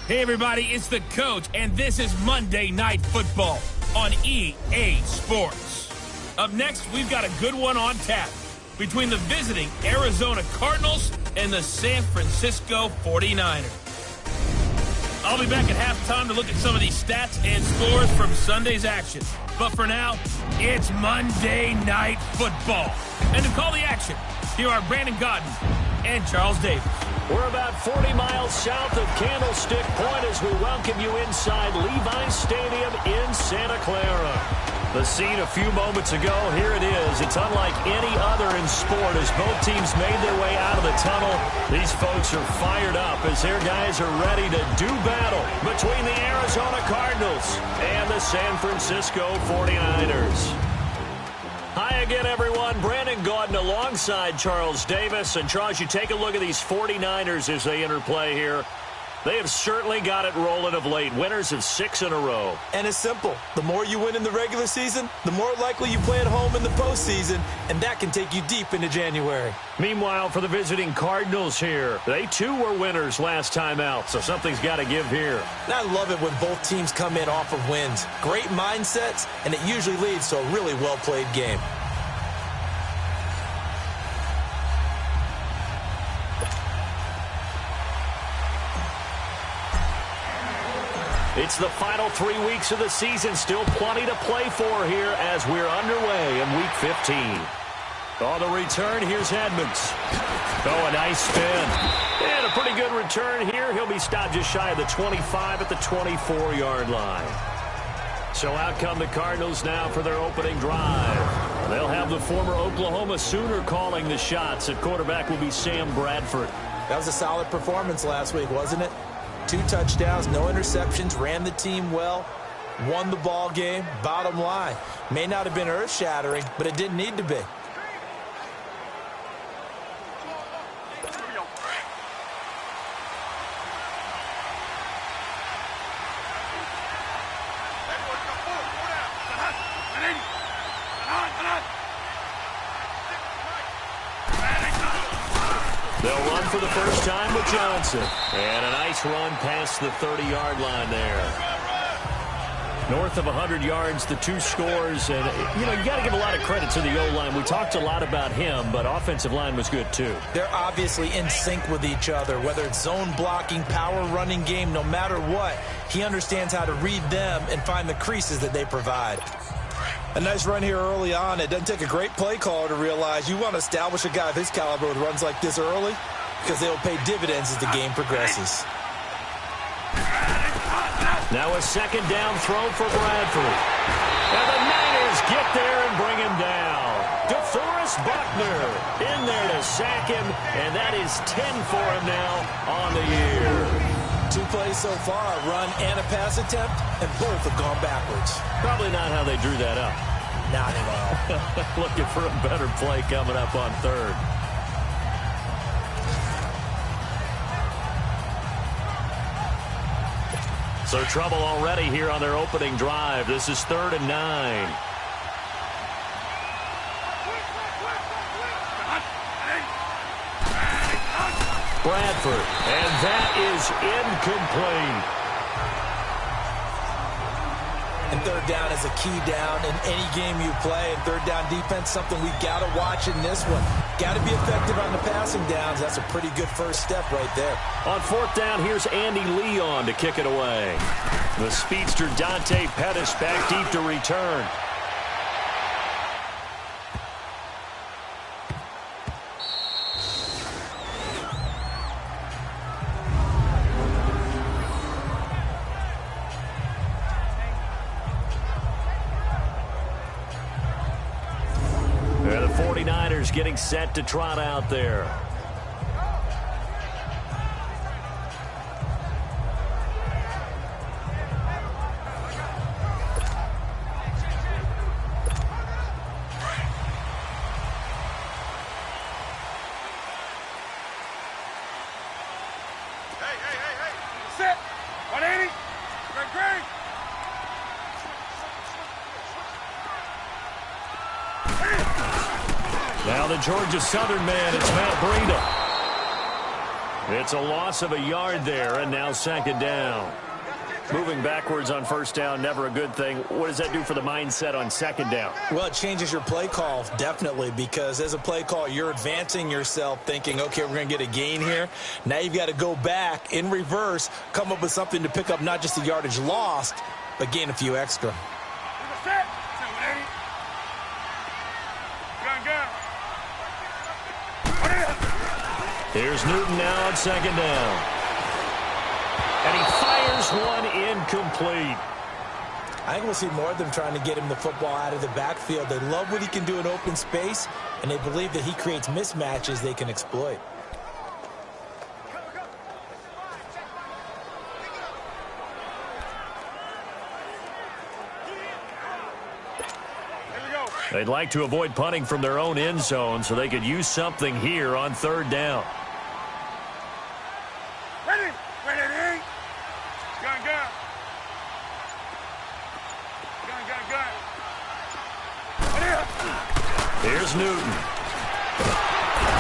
Hey, everybody, it's the coach, and this is Monday Night Football on EA Sports. Up next, we've got a good one on tap between the visiting Arizona Cardinals and the San Francisco 49ers. I'll be back at halftime to look at some of these stats and scores from Sunday's action. But for now, it's Monday Night Football. And to call the action, here are Brandon Gaudin and Charles Davis. We're about 40 miles south of Candlestick Point as we welcome you inside Levi's Stadium in Santa Clara. The scene a few moments ago, here it is. It's unlike any other in sport as both teams made their way out of the tunnel. These folks are fired up as their guys are ready to do battle between the Arizona Cardinals and the San Francisco 49ers. Hi again, everyone. Brandon Gaudin alongside Charles Davis. And, Charles, you take a look at these 49ers as they enter play here. They have certainly got it rolling of late. Winners of 6 in a row. And it's simple. The more you win in the regular season, the more likely you play at home in the postseason, and that can take you deep into January. Meanwhile, for the visiting Cardinals here, they too were winners last time out, so something's got to give here. And I love it when both teams come in off of wins. Great mindsets, and it usually leads to a really well-played game. It's the final 3 weeks of the season. Still plenty to play for here as we're underway in Week 15. On the return, here's Edmonds. Oh, a nice spin. And a pretty good return here. He'll be stopped just shy of the 25 at the 24-yard line. So out come the Cardinals now for their opening drive. They'll have the former Oklahoma Sooner calling the shots. At quarterback will be Sam Bradford. That was a solid performance last week, wasn't it? 2 touchdowns, no interceptions, ran the team well, won the ball game. Bottom line, may not have been earth-shattering, but it didn't need to be. They'll run for the first time with Johnson. And a nice run past the 30-yard line there. North of 100 yards, the 2 scores. And, you got to give a lot of credit to the O-line. We talked a lot about him, but offensive line was good, too. They're obviously in sync with each other, whether it's zone blocking, power running game, no matter what. He understands how to read them and find the creases that they provide. A nice run here early on. It doesn't take a great play caller to realize you want to establish a guy of his caliber with runs like this early because they will pay dividends as the game progresses. Now a second down throw for Bradford. And the Niners get there and bring him down. DeForest Buckner in there to sack him, and that is 10 for him now on the year. 2 plays so far, a run and a pass attempt, and both have gone backwards. Probably not how they drew that up. Not at all. Looking for a better play coming up on third. So trouble already here on their opening drive. This is 3rd and 9. Bradford, and that is incomplete. And 3rd down is a key down in any game you play. And 3rd down defense, something we got to watch in this one. Got to be effective on the passing downs. That's a pretty good first step right there. On 4th down, here's Andy Leon to kick it away. The speedster Dante Pettis back deep to return. The 49ers getting set to trot out there. Hey. Sit. 180. Great. Now the Georgia Southern man, it's Matt Breida. It's a loss of a yard there, and now second down. Moving backwards on first down, never a good thing. What does that do for the mindset on second down? Well, it changes your play call, definitely, because as a play call, you're advancing yourself thinking, okay, we're going to get a gain here. Now you've got to go back in reverse, come up with something to pick up not just the yardage lost, but gain a few extra. Here's Newton now on second down. And he fires one incomplete. I think we'll see more of them trying to get him the football out of the backfield. They love what he can do in open space, and they believe that he creates mismatches they can exploit. They'd like to avoid punting from their own end zone so they could use something here on third down. Ready? Ready? Gun, gun. Gun. Here's Newton.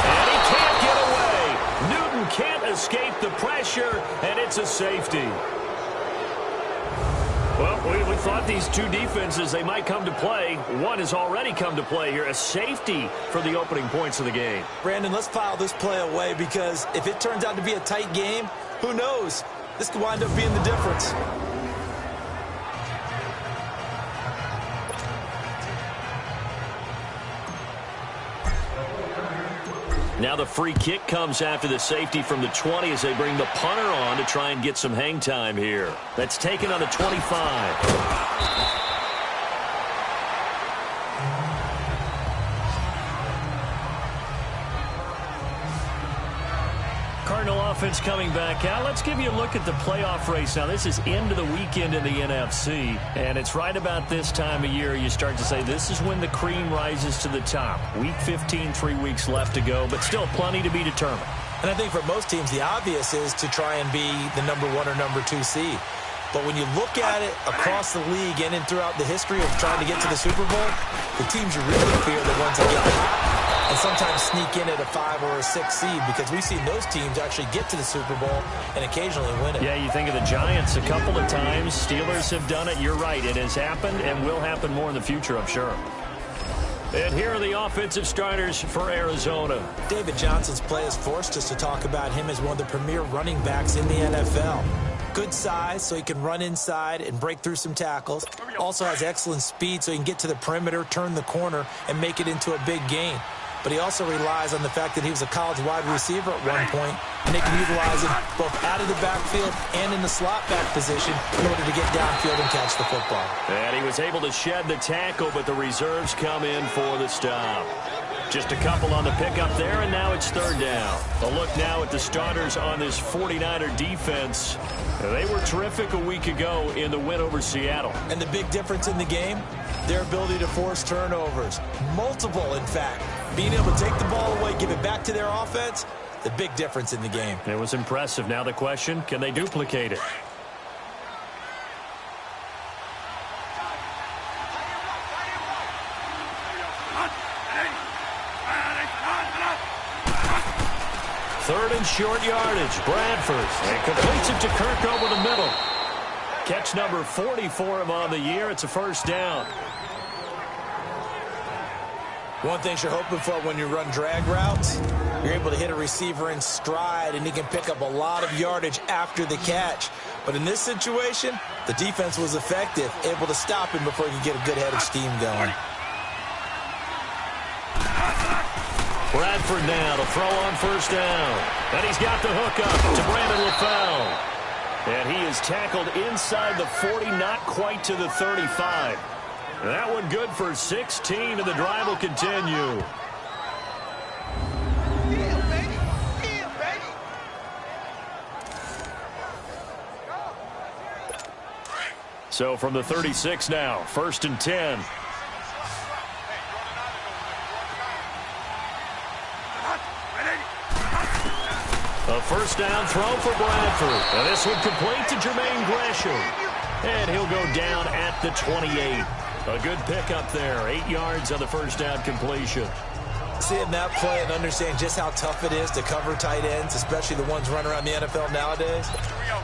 And he can't get away. Newton can't escape the pressure, and it's a safety. Well, we thought these two defenses, they might come to play. One has already come to play here. A safety for the opening points of the game. Brandon, let's file this play away because if it turns out to be a tight game, who knows? This could wind up being the difference. Now the free kick comes after the safety from the 20 as they bring the punter on to try and get some hang time here. That's taken on the 25. Cardinal offense coming back out. Let's give you a look at the playoff race. Now, this is end of the weekend in the NFC, and it's right about this time of year you start to say this is when the cream rises to the top. Week 15, 3 weeks left to go, but still plenty to be determined. And I think for most teams, the obvious is to try and be the number 1 or number 2 seed. But when you look at it across the league and throughout the history of trying to get to the Super Bowl, the teams you really fear are the ones that get hot and sometimes sneak in at a 5 or a 6 seed, because we've seen those teams actually get to the Super Bowl and occasionally win it. Yeah, you think of the Giants a couple of times. Steelers have done it. You're right. It has happened and will happen more in the future, I'm sure. And here are the offensive starters for Arizona. David Johnson's play has forced us to talk about him as one of the premier running backs in the NFL. Good size, so he can run inside and break through some tackles. Also has excellent speed, so he can get to the perimeter, turn the corner, and make it into a big gain. But he also relies on the fact that he was a college wide receiver at one point, and they can utilize him both out of the backfield and in the slot back position in order to get downfield and catch the football. And he was able to shed the tackle, but the reserves come in for the stop. Just a couple on the pickup there, and now it's third down. A look now at the starters on this 49er defense. They were terrific a week ago in the win over Seattle. And the big difference in the game, their ability to force turnovers. Multiple, in fact. Being able to take the ball away, give it back to their offense, the big difference in the game. It was impressive. Now the question, can they duplicate it? Third and short yardage. Bradford. And completes it to Kirk over the middle. Catch number 40 for him on the year. It's a first down. One thing you're hoping for when you run drag routes, you're able to hit a receiver in stride, and he can pick up a lot of yardage after the catch. But in this situation, the defense was effective, able to stop him before he could get a good head of steam going. Bradford now to throw on first down. And he's got the hook up to Brandon LaFell. And he is tackled inside the 40, not quite to the 35. That one good for 16, and the drive will continue. So from the 36 now, first and 10. A first down throw for Bradford. And this one complete to Jermaine Gresham. And he'll go down at the 28. A good pickup there. 8 yards on the first down completion. Seeing that play and understanding just how tough it is to cover tight ends, especially the ones running around the NFL nowadays,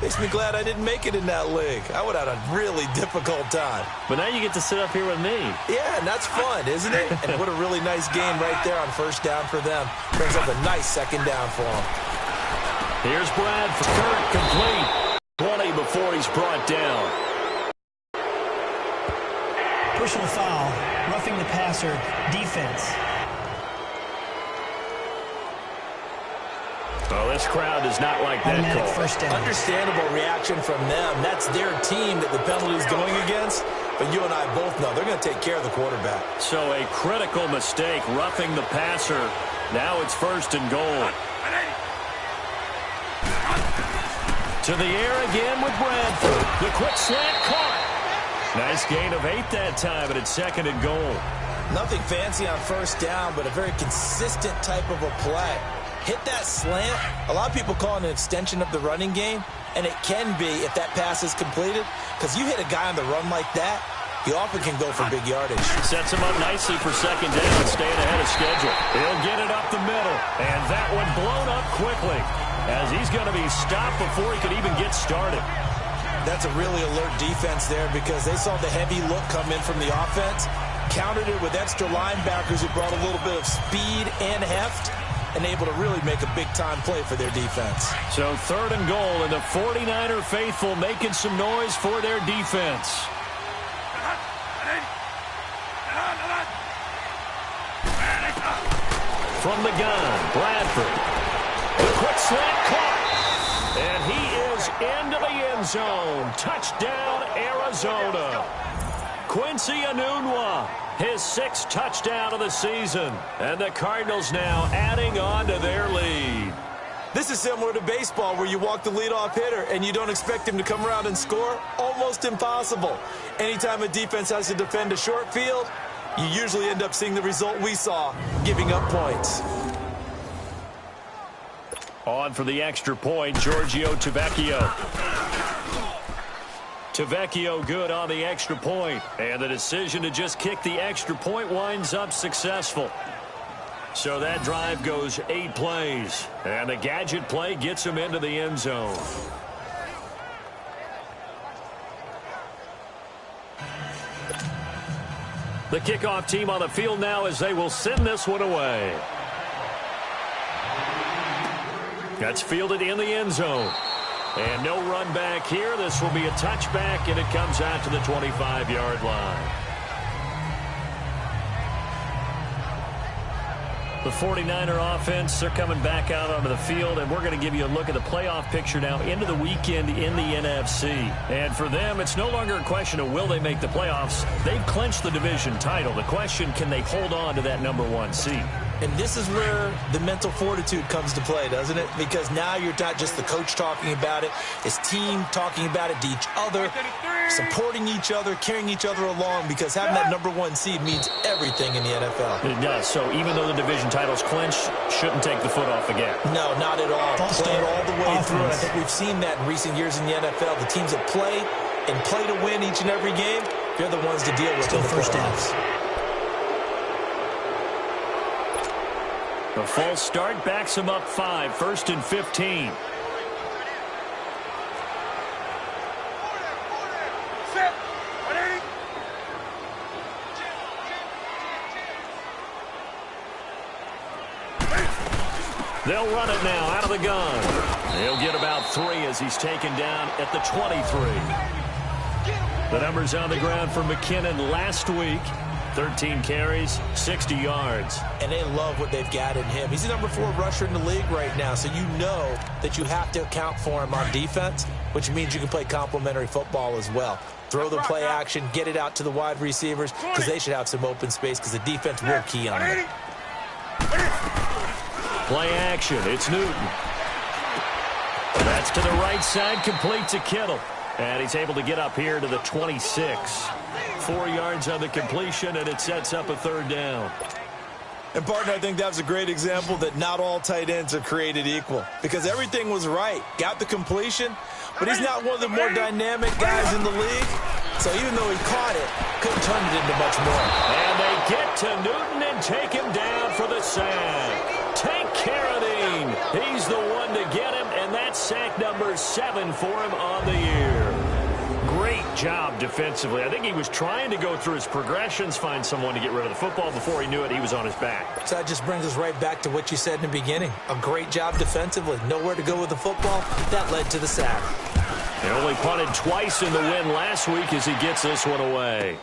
makes me glad I didn't make it in that league. I would have had a really difficult time. But now you get to sit up here with me. Yeah, and that's fun, isn't it? And what a really nice game right there on first down for them. Brings up a nice second down for them. Here's Brad for Kirk, complete. 20 before he's brought down. Personal foul, roughing the passer, defense. Oh, this crowd does not like that call. First down. Understandable reaction from them. That's their team that the penalty is going against. But you and I both know they're going to take care of the quarterback. So a critical mistake, roughing the passer. Now it's first and goal. To the air again with Bradford. The quick slant caught. Nice gain of 8 that time, but it's second and goal. Nothing fancy on first down, but a very consistent type of a play. Hit that slant. A lot of people call it an extension of the running game, and it can be if that pass is completed, because you hit a guy on the run like that, he often can go for big yardage. Sets him up nicely for second down, staying ahead of schedule. He'll get it up the middle, and that one blown up quickly, as he's going to be stopped before he could even get started. That's a really alert defense there, because they saw the heavy look come in from the offense, countered it with extra linebackers who brought a little bit of speed and heft, and able to really make a big-time play for their defense. So third and goal, and the 49er faithful making some noise for their defense. From the gun, Bradford. The quick slant caught. And he is into the end zone. Touchdown, Arizona. Quincy Enunwa, his 6th touchdown of the season. And the Cardinals now adding on to their lead. This is similar to baseball, where you walk the leadoff hitter and you don't expect him to come around and score. Almost impossible. Anytime a defense has to defend a short field, you usually end up seeing the result we saw, giving up points. On for the extra point, Giorgio Tavecchio. Tavecchio good on the extra point, and the decision to just kick the extra point winds up successful. So that drive goes 8 plays, and the gadget play gets him into the end zone. The kickoff team on the field now as they will send this one away. That's fielded in the end zone. And no run back here. This will be a touchback, and it comes out to the 25-yard line. The 49er offense, they're coming back out onto the field, and we're going to give you a look at the playoff picture now into the weekend in the NFC. And for them, it's no longer a question of will they make the playoffs. They've clinched the division title. The question, can they hold on to that #1 seed? And this is where the mental fortitude comes to play, doesn't it? Because now you're not just the coach talking about it, his team talking about it to each other, supporting each other, carrying each other along, because having that #1 seed means everything in the NFL. It does. So even though the division title's clinched, shouldn't take the foot off the gas. No, not at all. Play it all the way through. I think we've seen that in recent years in the NFL. The teams that play and play to win each and every game, they're the ones to deal with in the first downs. The false start backs him up 5, 1st and 15. They'll run it now out of the gun. He'll get about 3 as he's taken down at the 23. The numbers on the ground for McKinnon last week. 13 carries, 60 yards. And they love what they've got in him. He's the #4 rusher in the league right now, so you know that you have to account for him on defense, which means you can play complementary football as well. Throw the play action, get it out to the wide receivers, because they should have some open space, because the defense will key on it. Play action, it's Newton. That's to the right side, complete to Kittle. And he's able to get up here to the 26. 4 yards on the completion, and it sets up a 3rd down. And, partner, I think that was a great example that not all tight ends are created equal, because everything was right. Got the completion, but he's not one of the more dynamic guys in the league. So even though he caught it, couldn't turn it into much more. And they get to Newton and take him down for the sack. Take Carradine. He's the one to get him, and that's sack number 7 for him on the year. Great job defensively. I think he was trying to go through his progressions, find someone to get rid of the football. Before he knew it, he was on his back. So that just brings us right back to what you said in the beginning. A great job defensively. Nowhere to go with the football. That led to the sack. He only punted twice in the win last week as he gets this one away.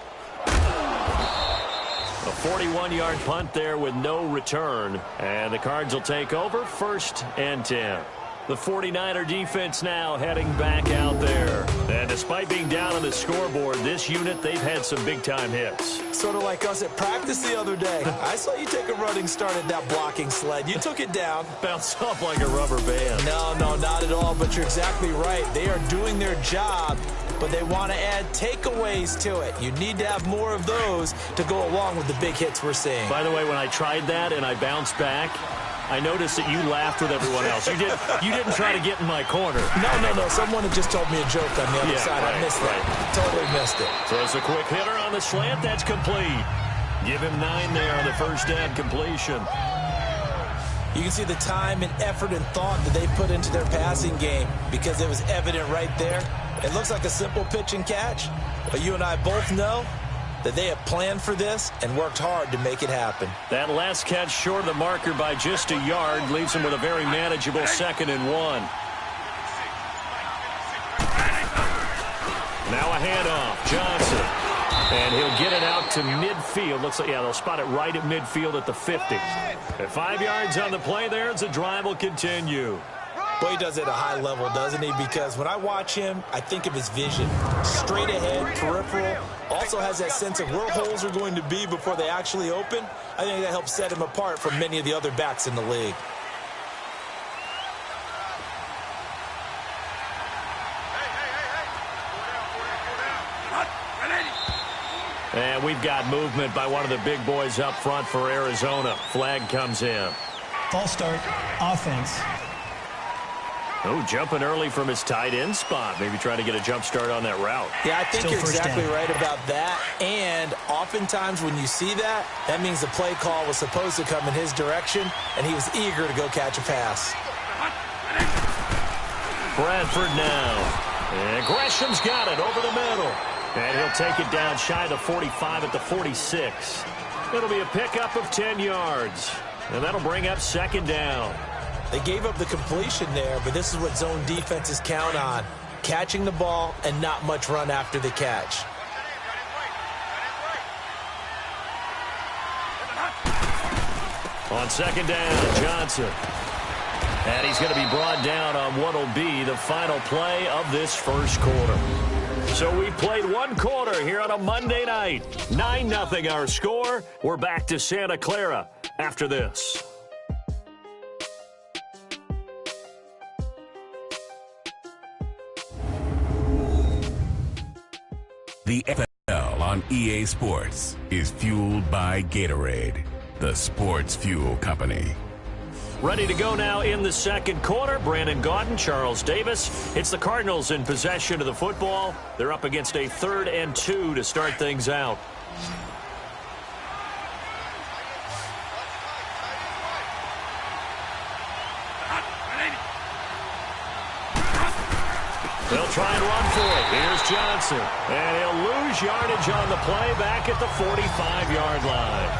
A 41-yard punt there with no return. And the Cards will take over 1st and 10. The 49er defense now heading back out there. And despite being down on the scoreboard, this unit, they've had some big-time hits. Sort of like us at practice the other day. I saw you take a running start at that blocking sled. You took it down. Bounced off like a rubber band. No, not at all, but you're exactly right. They are doing their job, but they want to add takeaways to it. You need to have more of those to go along with the big hits we're seeing. By the way, when I tried that and I bounced back, I noticed that you laughed with everyone else. You didn't try to get in my corner. No. Someone had just told me a joke on the other side. Right, I missed that. Totally missed it. Throws a quick hitter on the slant. That's complete. Give him 9 there on the first down completion. You can see the time and effort and thought that they put into their passing game because it was evident right there. It looks like a simple pitch and catch, but you and I both know that they have planned for this and worked hard to make it happen. That last catch short of the marker by just a yard leaves him with a very manageable 2nd and 1. Now a handoff. Johnson. And he'll get it out to midfield. Looks like, they'll spot it right at midfield at the 50. At 5 yards on the play there, the drive will continue. Boy, he does it at a high level, doesn't he? Because when I watch him, I think of his vision. Straight ahead, peripheral. Also has that sense of where holes are going to be before they actually open. I think that helps set him apart from many of the other backs in the league. And we've got movement by one of the big boys up front for Arizona. Flag comes in. False start, offense. Oh, jumping early from his tight end spot. Maybe trying to get a jump start on that route. Yeah, I think Still you're first exactly down. right about that. And oftentimes when you see that, that means the play call was supposed to come in his direction, and he was eager to go catch a pass. Bradford now. And Gresham's got it over the middle. And he'll take it down shy of the 45 at the 46. It'll be a pickup of 10 yards. And that'll bring up 2nd down. They gave up the completion there, but this is what zone defenses count on. Catching the ball and not much run after the catch. On 2nd down, Johnson. And he's going to be brought down on what will be the final play of this first quarter. So we played 1 quarter here on a Monday night. 9-0 our score. We're back to Santa Clara after this. The NFL on EA Sports is fueled by Gatorade, the sports fuel company. Ready to go now in the 2nd quarter. Brandon Gaudin, Charles Davis. It's the Cardinals in possession of the football. They're up against a 3rd and 2 to start things out. They'll try and run for it. Here's Johnson. And he'll lose yardage on the play back at the 45-yard line.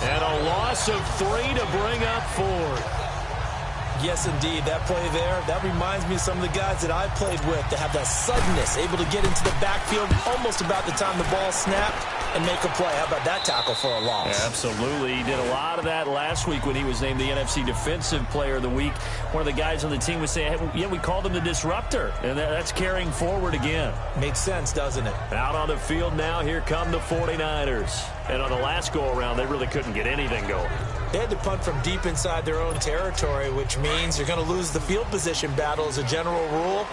And a loss of 3 to bring up 4. Yes, indeed. That play there, that reminds me of some of the guys that I played with that have that suddenness, able to get into the backfield almost about the time the ball snapped and make a play. How about that tackle for a loss? Absolutely. He did a lot of that last week when he was named the NFC Defensive Player of the Week. One of the guys on the team was saying, hey, yeah, we called him the disruptor, and that's carrying forward again. Makes sense, doesn't it? Out on the field now, here come the 49ers. And on the last go-around, they really couldn't get anything going. They had to punt from deep inside their own territory, which means you're going to lose the field position battle as a general rule.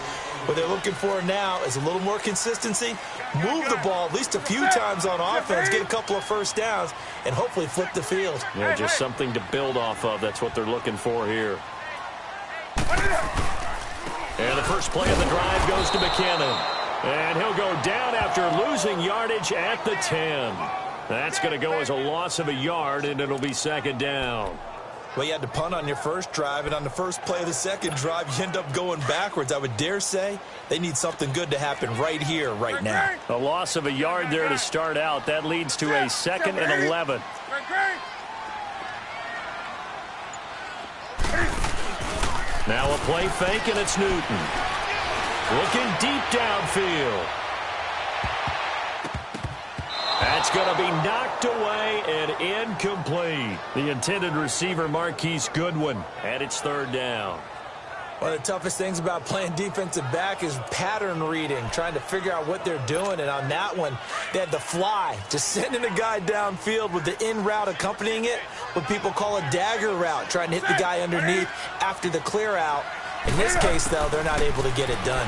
What they're looking for now is a little more consistency, move the ball at least a few times on offense, get a couple of first downs, and hopefully flip the field. Yeah, just something to build off of. That's what they're looking for here. And the first play of the drive goes to McKinnon. And he'll go down after losing yardage at the 10. That's going to go as a loss of a yard, and it'll be second down. Well, you had to punt on your first drive, and on the first play of the second drive, you end up going backwards. I would dare say they need something good to happen right here, right now. A loss of a yard there to start out. That leads to a 2nd and 11. Now a play fake, and it's Newton. Looking deep downfield. That's going to be knocked away and incomplete. The intended receiver, Marquise Goodwin, and it's third down. One of the toughest things about playing defensive back is pattern reading, trying to figure out what they're doing. And on that one, they had the fly, just sending a guy downfield with the in route accompanying it, what people call a dagger route, trying to hit the guy underneath after the clear out. In this case, though, they're not able to get it done.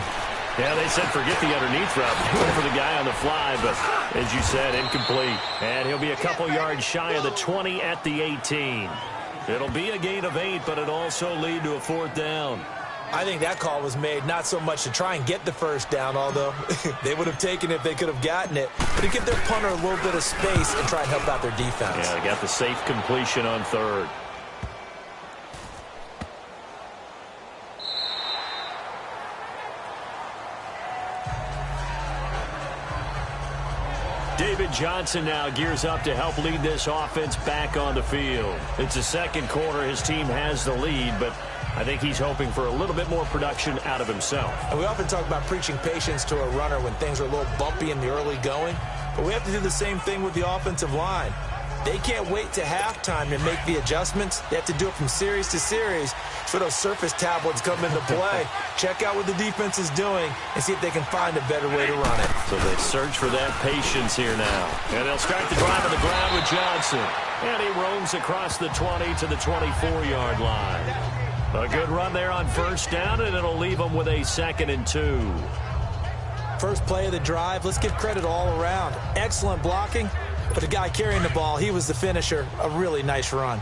Yeah, they said forget the underneath route. Went for the guy on the fly, but as you said, incomplete. And he'll be a couple yards shy of the 20 at the 18. It'll be a gain of 8, but it'll also lead to a fourth down. I think that call was made not so much to try and get the first down, although they would have taken it if they could have gotten it, but to give their punter a little bit of space and try and help out their defense. Yeah, they got the safe completion on third. David Johnson now gears up to help lead this offense back on the field. It's the second quarter. His team has the lead, but I think he's hoping for a little bit more production out of himself. And we often talk about preaching patience to a runner when things are a little bumpy in the early going, but we have to do the same thing with the offensive line. They can't wait to halftime to make the adjustments. They have to do it from series to series. So those surface tablets come into play. Check out what the defense is doing and see if they can find a better way to run it. So they search for that patience here now. And they'll start the drive on the ground with Johnson. And he roams across the 20 to the 24-yard line. A good run there on first down, and it'll leave them with a 2nd and 2. First play of the drive, let's give credit all around. Excellent blocking. But the guy carrying the ball, he was the finisher. A really nice run.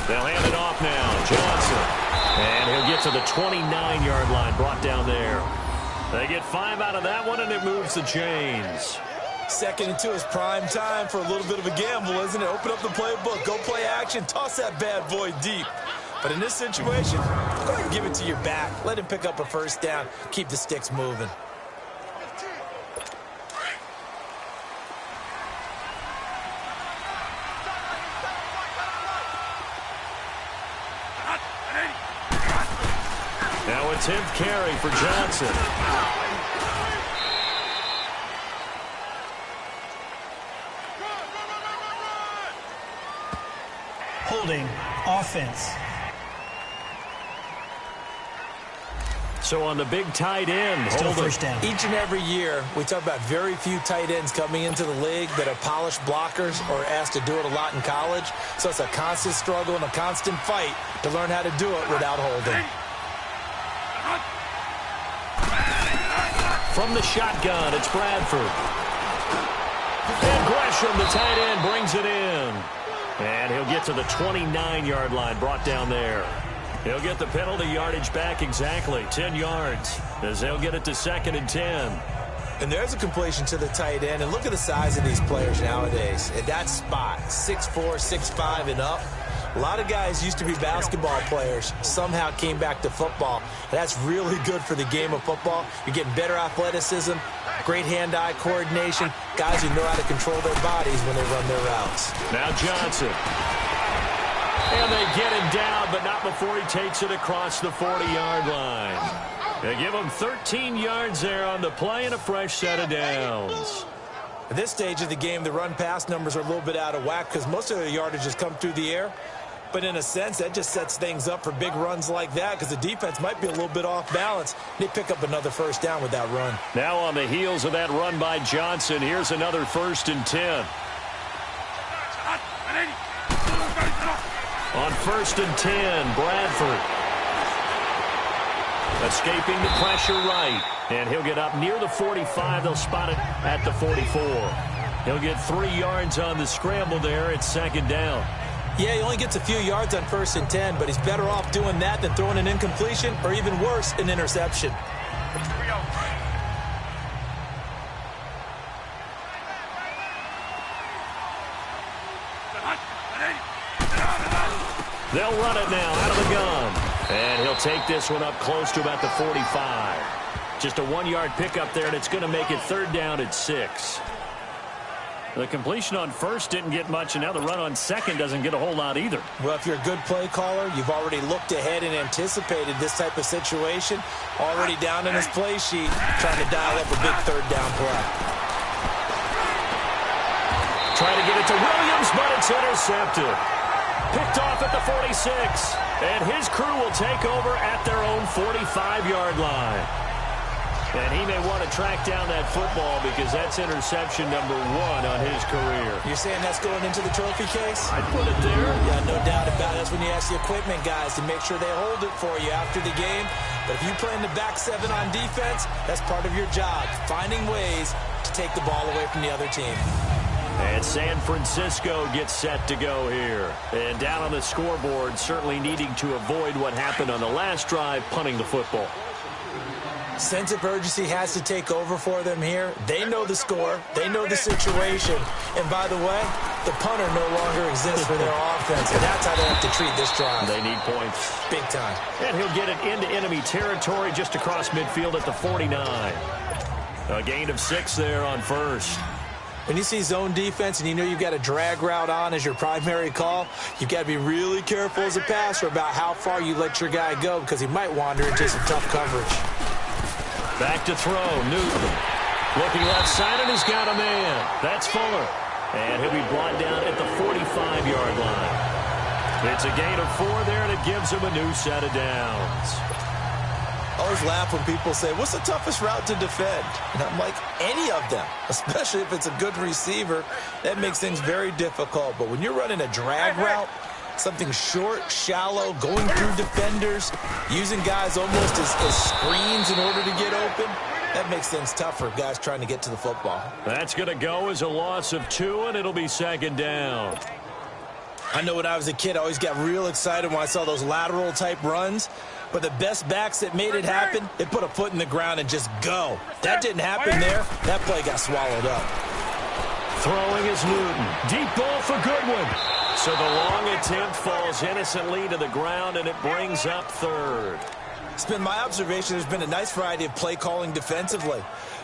They'll hand it off now. Johnson. And he'll get to the 29-yard line, brought down there. They get 5 out of that one, and it moves the chains. 2nd and 2 is prime time for a little bit of a gamble, isn't it? Open up the playbook, go play action, toss that bad boy deep. But in this situation, go ahead and give it to your back. Let him pick up a first down. Keep the sticks moving. Now a 10th carry for Johnson. Holding offense. So on the big tight end, Still first down. Each and every year, we talk about very few tight ends coming into the league that are polished blockers or asked to do it a lot in college. So it's a constant struggle and a constant fight to learn how to do it without holding. From the shotgun, it's Bradford. And Gresham, the tight end, brings it in. And he'll get to the 29-yard line, brought down there. He'll get the penalty yardage back exactly, 10 yards, as they'll get it to 2nd and 10. And there's a completion to the tight end. And look at the size of these players nowadays. At that spot, 6'4", 6'5", and up. A lot of guys used to be basketball players, somehow came back to football. And that's really good for the game of football. You're getting better athleticism, great hand-eye coordination, guys who know how to control their bodies when they run their routes. Now Johnson. And they get him down, but not before he takes it across the 40-yard line. They give him 13 yards there on the play and a fresh set of downs. At this stage of the game, the run-pass numbers are a little bit out of whack because most of the yardage has come through the air. But in a sense, that just sets things up for big runs like that because the defense might be a little bit off balance. They pick up another first down with that run. Now on the heels of that run by Johnson, here's another 1st and 10. On 1st and 10, Bradford. Escaping the pressure right. And he'll get up near the 45. They'll spot it at the 44. He'll get 3 yards on the scramble there. It's 2nd down. Yeah, he only gets a few yards on 1st and 10, but he's better off doing that than throwing an incompletion or even worse, an interception. They'll run it now out of the gun. And he'll take this one up close to about the 45. Just a 1-yard pickup there, and it's going to make it 3rd down at 6. The completion on 1st didn't get much, and now the run on 2nd doesn't get a whole lot either. Well, if you're a good play caller, you've already looked ahead and anticipated this type of situation. Already down in his play sheet, trying to dial up a big 3rd down play. Trying to get it to Williams, but it's intercepted. Picked off at the 46. And his crew will take over at their own 45-yard line. And he may want to track down that football because that's interception number 1 on his career. You're saying that's going into the trophy case? I'd put it there. Yeah, no doubt about it. That's when you ask the equipment guys to make sure they hold it for you after the game. But if you play in the back 7 on defense, that's part of your job, finding ways to take the ball away from the other team. And San Francisco gets set to go here. And down on the scoreboard, certainly needing to avoid what happened on the last drive, punting the football. Sense of urgency has to take over for them here. They know the score. They know the situation. And by the way, the punter no longer exists for their offense. And that's how they have to treat this drive. They need points. Big time. And he'll get it into enemy territory just across midfield at the 49. A gain of 6 there on 1st. When you see zone defense and you know you've got a drag route on as your primary call, you've got to be really careful as a passer about how far you let your guy go because he might wander into some tough coverage. Back to throw, Newton. Looking left side, and he's got a man. That's Fuller. And he'll be brought down at the 45-yard line. It's a gain of 4 there, and it gives him a new set of downs. I always laugh when people say, what's the toughest route to defend? And I'm like, any of them, especially if it's a good receiver. That makes things very difficult. But when you're running a drag route, something short, shallow, going through defenders, using guys almost as screens in order to get open, that makes things tougher, guys trying to get to the football. That's going to go as a loss of 2, and it'll be 2nd down. I know when I was a kid, I always got real excited when I saw those lateral-type runs. But the best backs that made it happen, they put a foot in the ground and just go. That didn't happen there. That play got swallowed up. Throwing is Newton. Deep ball for Goodwin. So the long attempt falls innocently to the ground, and it brings up 3rd. It's been my observation there's been a nice variety of play calling defensively.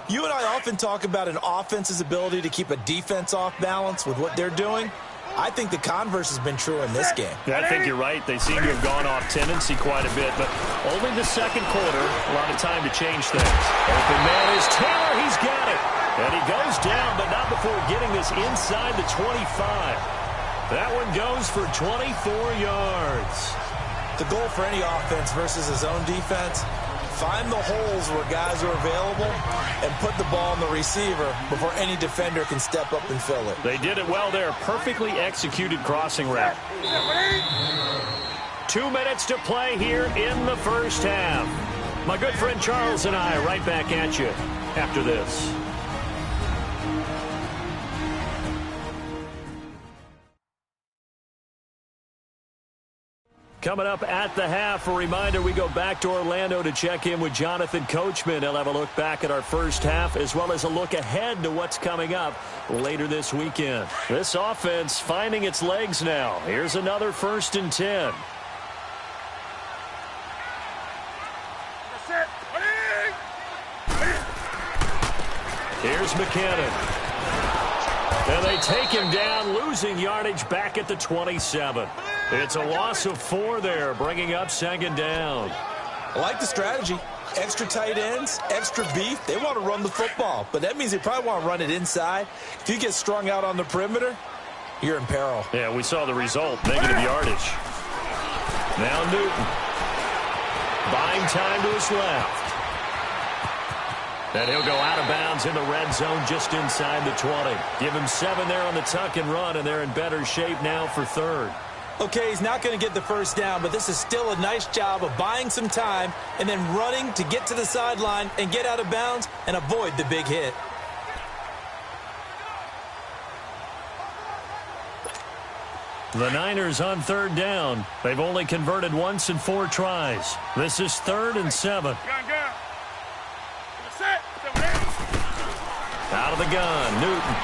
You and I often talk about an offense's ability to keep a defense off balance with what they're doing. I think the converse has been true in this game. Yeah, I think you're right. They seem to have gone off tendency quite a bit, but only the 2nd quarter, a lot of time to change things. Open man is Taylor. He's got it. And he goes down, but not before getting this inside the 25. That one goes for 24 yards. The goal for any offense versus a zone defense, find the holes where guys are available and put the ball on the receiver before any defender can step up and fill it. They did it well there. Perfectly executed crossing route. 2 minutes to play here in the 1st half. My good friend Charles and I right back at you after this. Coming up at the half, a reminder, we go back to Orlando to check in with Jonathan Coachman. He'll have a look back at our 1st half as well as a look ahead to what's coming up later this weekend. This offense finding its legs now. Here's another 1st and 10. Here's McKinnon. And they take him down, losing yardage back at the 27. It's a loss of 4 there, bringing up 2nd down. I like the strategy. Extra tight ends, extra beef. They want to run the football, but that means they probably want to run it inside. If you get strung out on the perimeter, you're in peril. Yeah, we saw the result, negative yardage. Now Newton. Buying time to his left. And he'll go out of bounds in the red zone just inside the 20. Give him 7 there on the tuck and run, and they're in better shape now for 3rd. Okay, he's not going to get the 1st down, but this is still a nice job of buying some time and then running to get to the sideline and get out of bounds and avoid the big hit. The Niners on third down. They've only converted once in 4 tries. This is 3rd and 7. Out of the gun, Newton.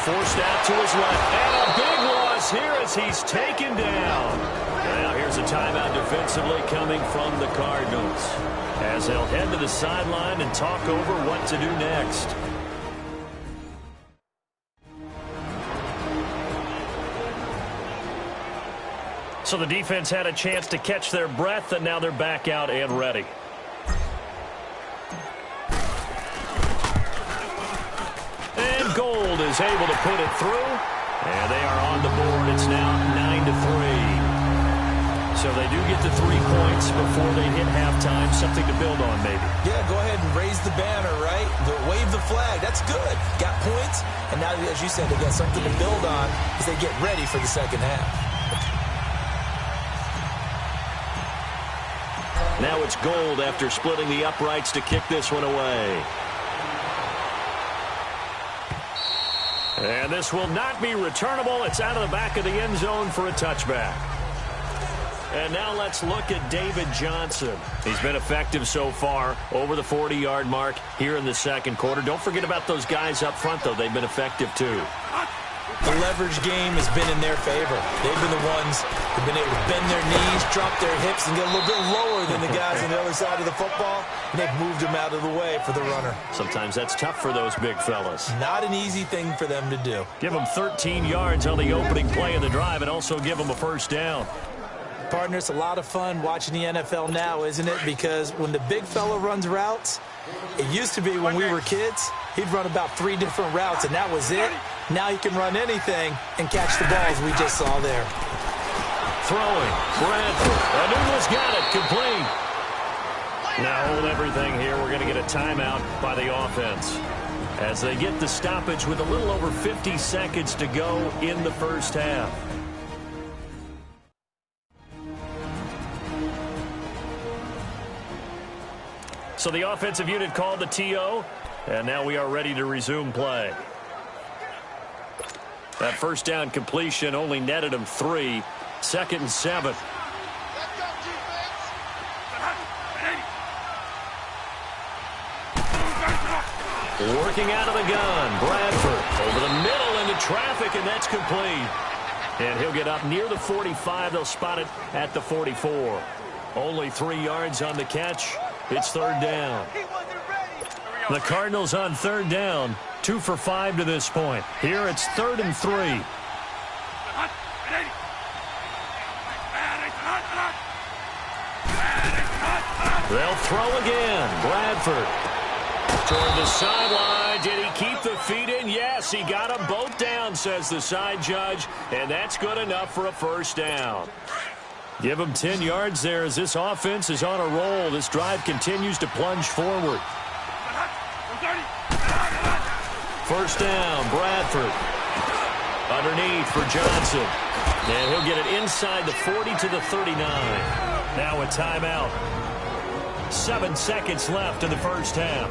Forced out to his left. And a big loss here as he's taken down. Now here's a timeout defensively coming from the Cardinals, as they'll head to the sideline and talk over what to do next. So the defense had a chance to catch their breath, and now they're back out and ready. And Gold is able to put it through, and they are on the board. It's now 9-3. So they do get the 3 points before they hit halftime. Something to build on, maybe. Yeah, go ahead and raise the banner, right? Wave the flag. That's good. Got points, and now, as you said, they got something to build on as they get ready for the second half. Now it's Gold after splitting the uprights to kick this one away. And this will not be returnable. It's out of the back of the end zone for a touchback. And now let's look at David Johnson. He's been effective so far, over the 40-yard mark here in the second quarter. Don't forget about those guys up front, though. They've been effective, too. The leverage game has been in their favor. They've been the ones who've been able to bend their knees, drop their hips, and get a little bit lower than the guys on the other side of the football, and they've moved them out of the way for the runner. Sometimes that's tough for those big fellas. Not an easy thing for them to do. Give them 13 yards on the opening play of the drive and also give them a first down. Partner, it's a lot of fun watching the NFL now, isn't it? Because when the big fella runs routes, it used to be when we were kids, he'd run about 3 different routes, and that was it. Now he can run anything and catch the balls we just saw there. Throwing, Bradford. Anuno's got it, complete. Now hold everything here. We're going to get a timeout by the offense as they get the stoppage with a little over 50 seconds to go in the first half. So the offensive unit called the TO, and now we are ready to resume play. That first down completion only netted him 3. 2nd and 7. Working out of the gun, Bradford over the middle into traffic, and that's complete. And he'll get up near the 45. They'll spot it at the 44. Only 3 yards on the catch. It's 3rd down. The Cardinals on 3rd down. 2 for 5 to this point. Here it's 3rd and 3. They'll throw again. Bradford toward the sideline. Did he keep the feet in? Yes, he got them both down, says the side judge. And that's good enough for a first down. Give him 10 yards there as this offense is on a roll. This drive continues to plunge forward. First down, Bradford. Underneath for Johnson. And he'll get it inside the 40 to the 39. Now a timeout. 7 seconds left in the first half.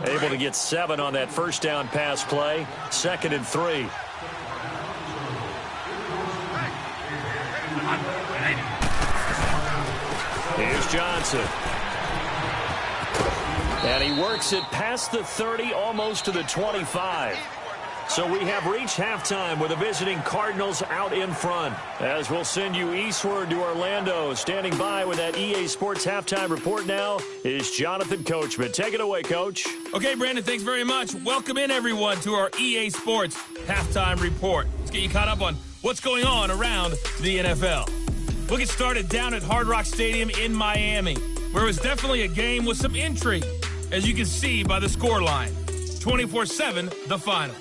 Able to get 7 on that first down pass play. 2nd and 3. Here's Johnson. And he works it past the 30, almost to the 25. So we have reached halftime with the visiting Cardinals out in front. As we'll send you eastward to Orlando. Standing by with that EA Sports halftime report now is Jonathan Coachman. Take it away, Coach. Okay, Brandon, thanks very much. Welcome in, everyone, to our EA Sports halftime report. Let's get you caught up on what's going on around the NFL. We'll get started down at Hard Rock Stadium in Miami, where it was definitely a game with some intrigue, as you can see by the scoreline. 24-7, the final.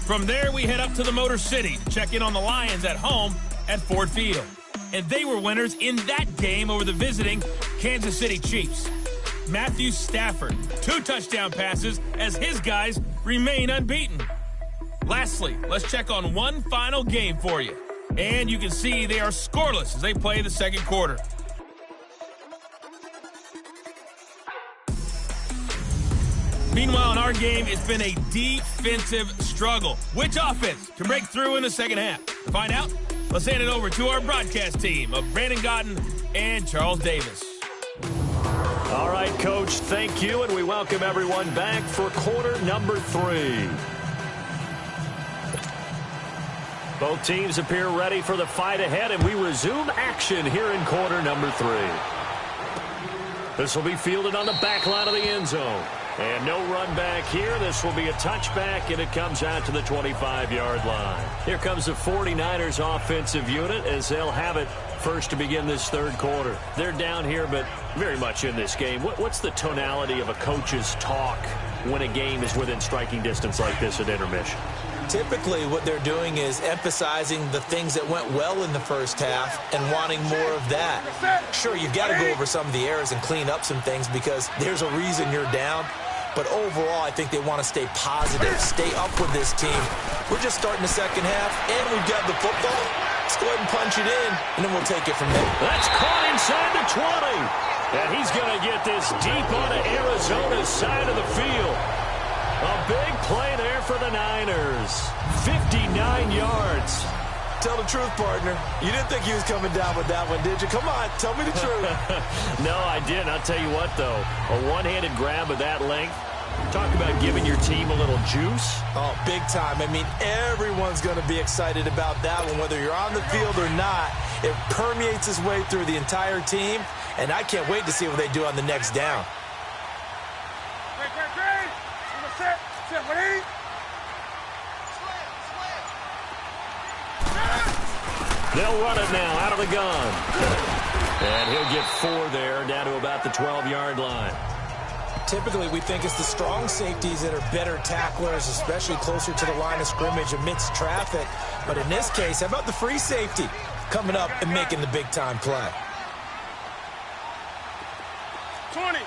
From there, we head up to the Motor City to check in on the Lions at home at Ford Field. And they were winners in that game over the visiting Kansas City Chiefs. Matthew Stafford, 2 touchdown passes as his guys remain unbeaten. Lastly, let's check on one final game for you. And you can see they are scoreless as they play the second quarter. Meanwhile, in our game, it's been a defensive struggle. Which offense can break through in the second half? To find out, let's hand it over to our broadcast team of Brandon Gotten and Charles Davis. All right, Coach, thank you, and we welcome everyone back for quarter number 3. Both teams appear ready for the fight ahead, and we resume action here in quarter number 3. This will be fielded on the back line of the end zone. And no run back here. This will be a touchback, and it comes out to the 25-yard line. Here comes the 49ers offensive unit as they'll have it first to begin this third quarter. They're down here, but very much in this game. What's the tonality of a coach's talk when a game is within striking distance like this at intermission? Typically, what they're doing is emphasizing the things that went well in the first half and wanting more of that. Sure, you've got to go over some of the errors and clean up some things because there's a reason you're down. But overall, I think they want to stay positive, stay up with this team. We're just starting the second half, and we've got the football. Let's go ahead and punch it in, and then we'll take it from there. That's caught inside the 20. And he's going to get this deep onto Arizona's side of the field. A big play there for the Niners. 59 yards. Tell the truth, partner. You didn't think he was coming down with that one, did you? Come on, tell me the truth. No, I didn't. I'll tell you what, though. A one-handed grab of that length. Talk about giving your team a little juice. Oh, big time. I mean, everyone's going to be excited about that one, whether you're on the field or not. It permeates its way through the entire team, and I can't wait to see what they do on the next down. Sit, ready? They'll run it now out of the gun. And he'll get 4 there, down to about the 12-yard line. Typically, we think it's the strong safeties that are better tacklers, especially closer to the line of scrimmage amidst traffic. But in this case, how about the free safety coming up and making the big-time play? 20.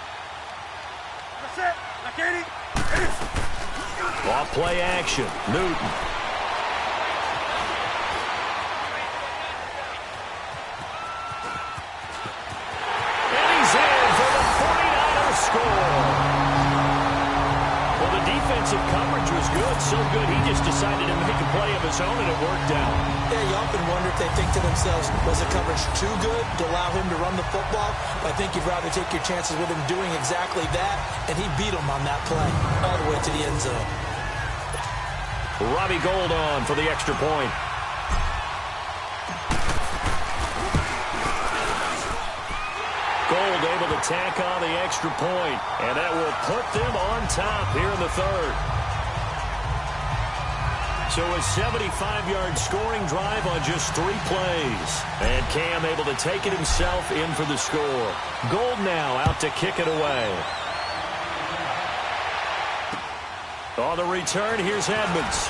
That's it. Like 80. Off play action. Newton. And he's in for the 49ers score. Well, the defensive coverage was good, so good he just decided to make a play of his own, and it worked out. Yeah, you often wonder if they think to themselves, was the coverage too good to allow him to run the football? I think you'd rather take your chances with him doing exactly that, and he beat him on that play all the way to the end zone. Robbie Gould on for the extra point. Gould able to tack on the extra point, and that will put them on top here in the third. So a 75-yard scoring drive on just 3 plays. And Cam able to take it himself in for the score. Gould now out to kick it away. On the return, here's Edmonds.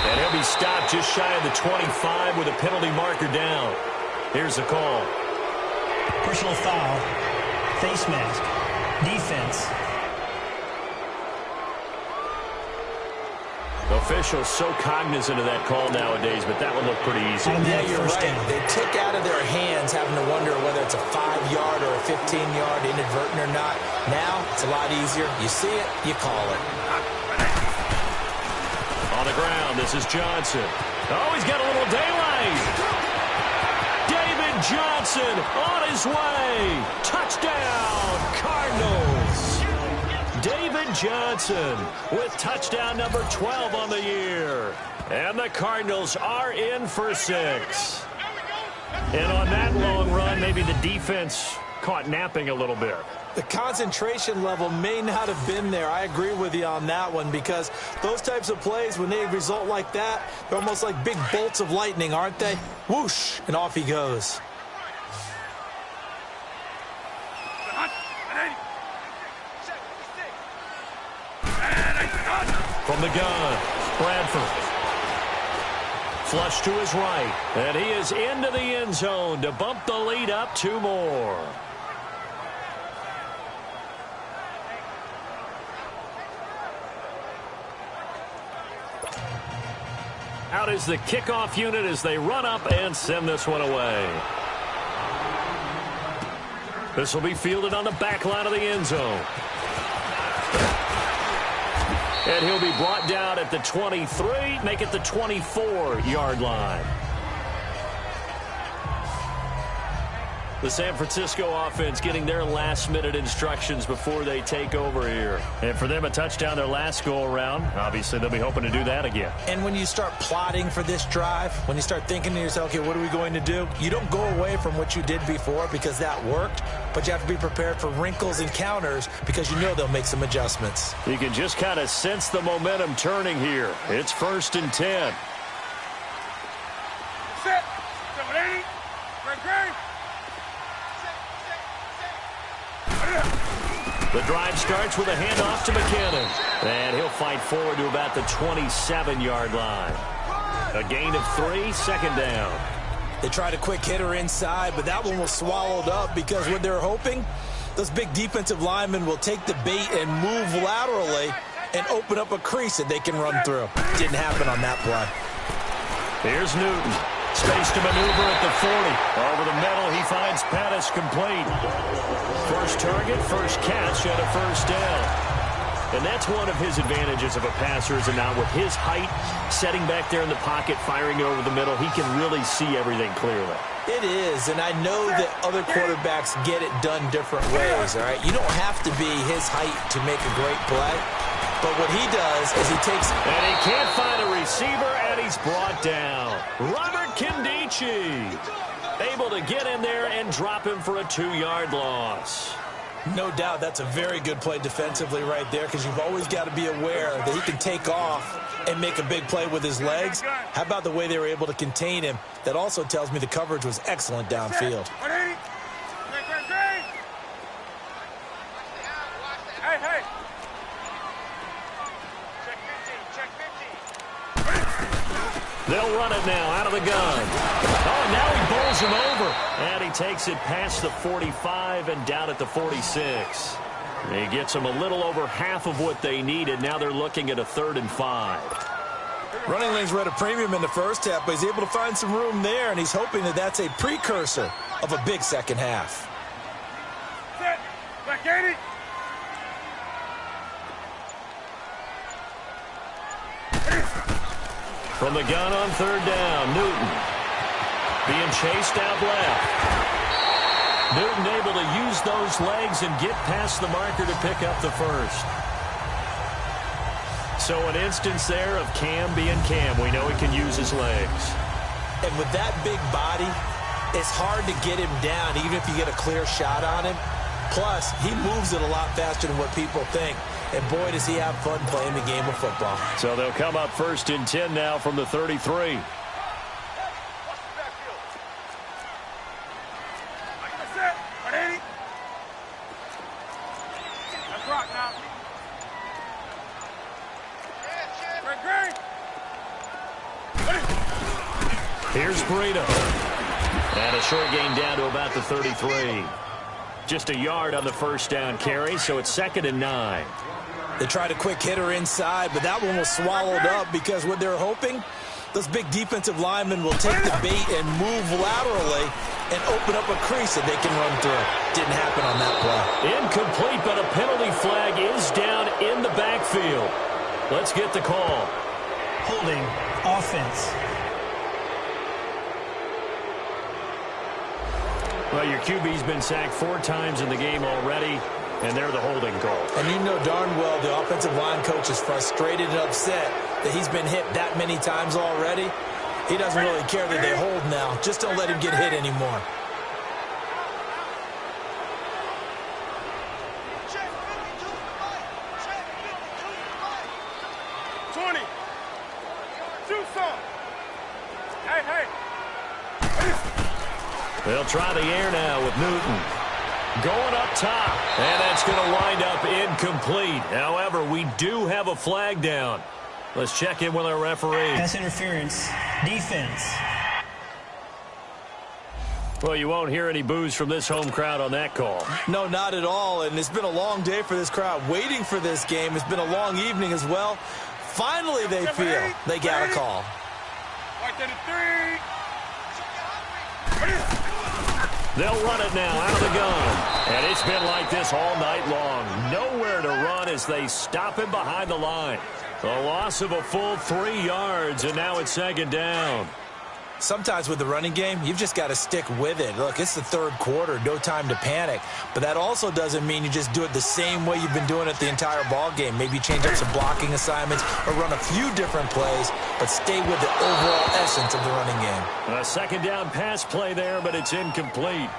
And he'll be stopped just shy of the 25 with a penalty marker down. Here's the call. Personal foul. Face mask. Defense. Officials so cognizant of that call nowadays, but that one looked pretty easy. Yeah, you're right. They took out of their hands having to wonder whether it's a 5-yard or a 15-yard inadvertent or not. Now, it's a lot easier. You see it, you call it. On the ground, this is Johnson. Oh, he's got a little daylight. David Johnson on his way. Touchdown, Cardinals. David Johnson with touchdown number 12 on the year. And the Cardinals are in for 6. And on that long run, maybe the defense caught napping a little bit. The concentration level may not have been there. I agree with you on that one because those types of plays, when they result like that, they're almost like big bolts of lightning, aren't they? Whoosh, and off he goes. From the gun, Bradford. Flush to his right, and he is into the end zone to bump the lead up 2 more. Out is the kickoff unit as they run up and send this one away. This will be fielded on the back line of the end zone. And he'll be brought down at the 23, make it the 24-yard line. The San Francisco offense getting their last-minute instructions before they take over here. And for them, a touchdown their last go-around. Obviously, they'll be hoping to do that again. And when you start plotting for this drive, when you start thinking to yourself, okay, what are we going to do? You don't go away from what you did before because that worked, but you have to be prepared for wrinkles and counters because you know they'll make some adjustments. You can just kind of sense the momentum turning here. It's 1st and 10. Set. 780. Great. The drive starts with a handoff to McKinnon. And he'll fight forward to about the 27-yard line. A gain of 3, second down. They tried a quick hitter inside, but that one was swallowed up because what they're hoping, those big defensive linemen will take the bait and move laterally and open up a crease that they can run through. Didn't happen on that play. Here's Newton. Space to maneuver at the 40. Over the middle, he finds Pettis complete. First target, first catch, and a first down. And that's one of his advantages of a passer, is now with his height, setting back there in the pocket, firing over the middle, he can really see everything clearly. It is, and I know that other quarterbacks get it done different ways, all right? You don't have to be his height to make a great play. But what he does is he takes... And he can't find a receiver, and he's brought down. Robert Kindici able to get in there and drop him for a 2-yard loss. No doubt that's a very good play defensively right there because you've always got to be aware that he can take off and make a big play with his legs. How about the way they were able to contain him? That also tells me the coverage was excellent downfield. Hey. They'll run it now out of the gun. Oh, now he bowls him over. And he takes it past the 45 and down at the 46. He gets them a little over half of what they needed. Now they're looking at a 3rd and 5. Running lanes were at a premium in the first half, but he's able to find some room there, and he's hoping that that's a precursor of a big second half. Set. Back 80. From the gun on 3rd down, Newton being chased out left. Newton able to use those legs and get past the marker to pick up the first. So an instance there of Cam being Cam. We know he can use his legs. And with that big body, it's hard to get him down even if you get a clear shot on him. Plus, he moves it a lot faster than what people think. And boy, does he have fun playing the game of football. So they'll come up 1st and 10 now from the 33. That's right now. Here's Burrito. And a short gain down to about the 33. Just a yard on the first down carry, so it's 2nd and 9. They tried a quick hitter inside, but that one was swallowed up because what they're hoping, those big defensive linemen will take the bait and move laterally and open up a crease that they can run through. Didn't happen on that play. Incomplete, but a penalty flag is down in the backfield. Let's get the call. Holding, offense. Well, your QB's been sacked 4 times in the game already, and they're the holding call. And you know darn well the offensive line coach is frustrated and upset that he's been hit that many times already. He doesn't really care that they hold now. Just don't let him get hit anymore. They'll try the air now with Newton. Going up top, and that's going to wind up incomplete. However, we do have a flag down. Let's check in with our referee. Pass interference. Defense. Well, you won't hear any boos from this home crowd on that call. No, not at all, and it's been a long day for this crowd waiting for this game. It's been a long evening as well. Finally, they feel they got a call. Right to the 3. They'll run it now out of the gun. And it's been like this all night long. Nowhere to run as they stop him behind the line. A loss of a full 3 yards, and now it's second down. Sometimes with the running game, you've just got to stick with it. Look, it's the third quarter, no time to panic. But that also doesn't mean you just do it the same way you've been doing it the entire ball game. Maybe change up some blocking assignments or run a few different plays, but stay with the overall essence of the running game. A second down pass play there, but it's incomplete.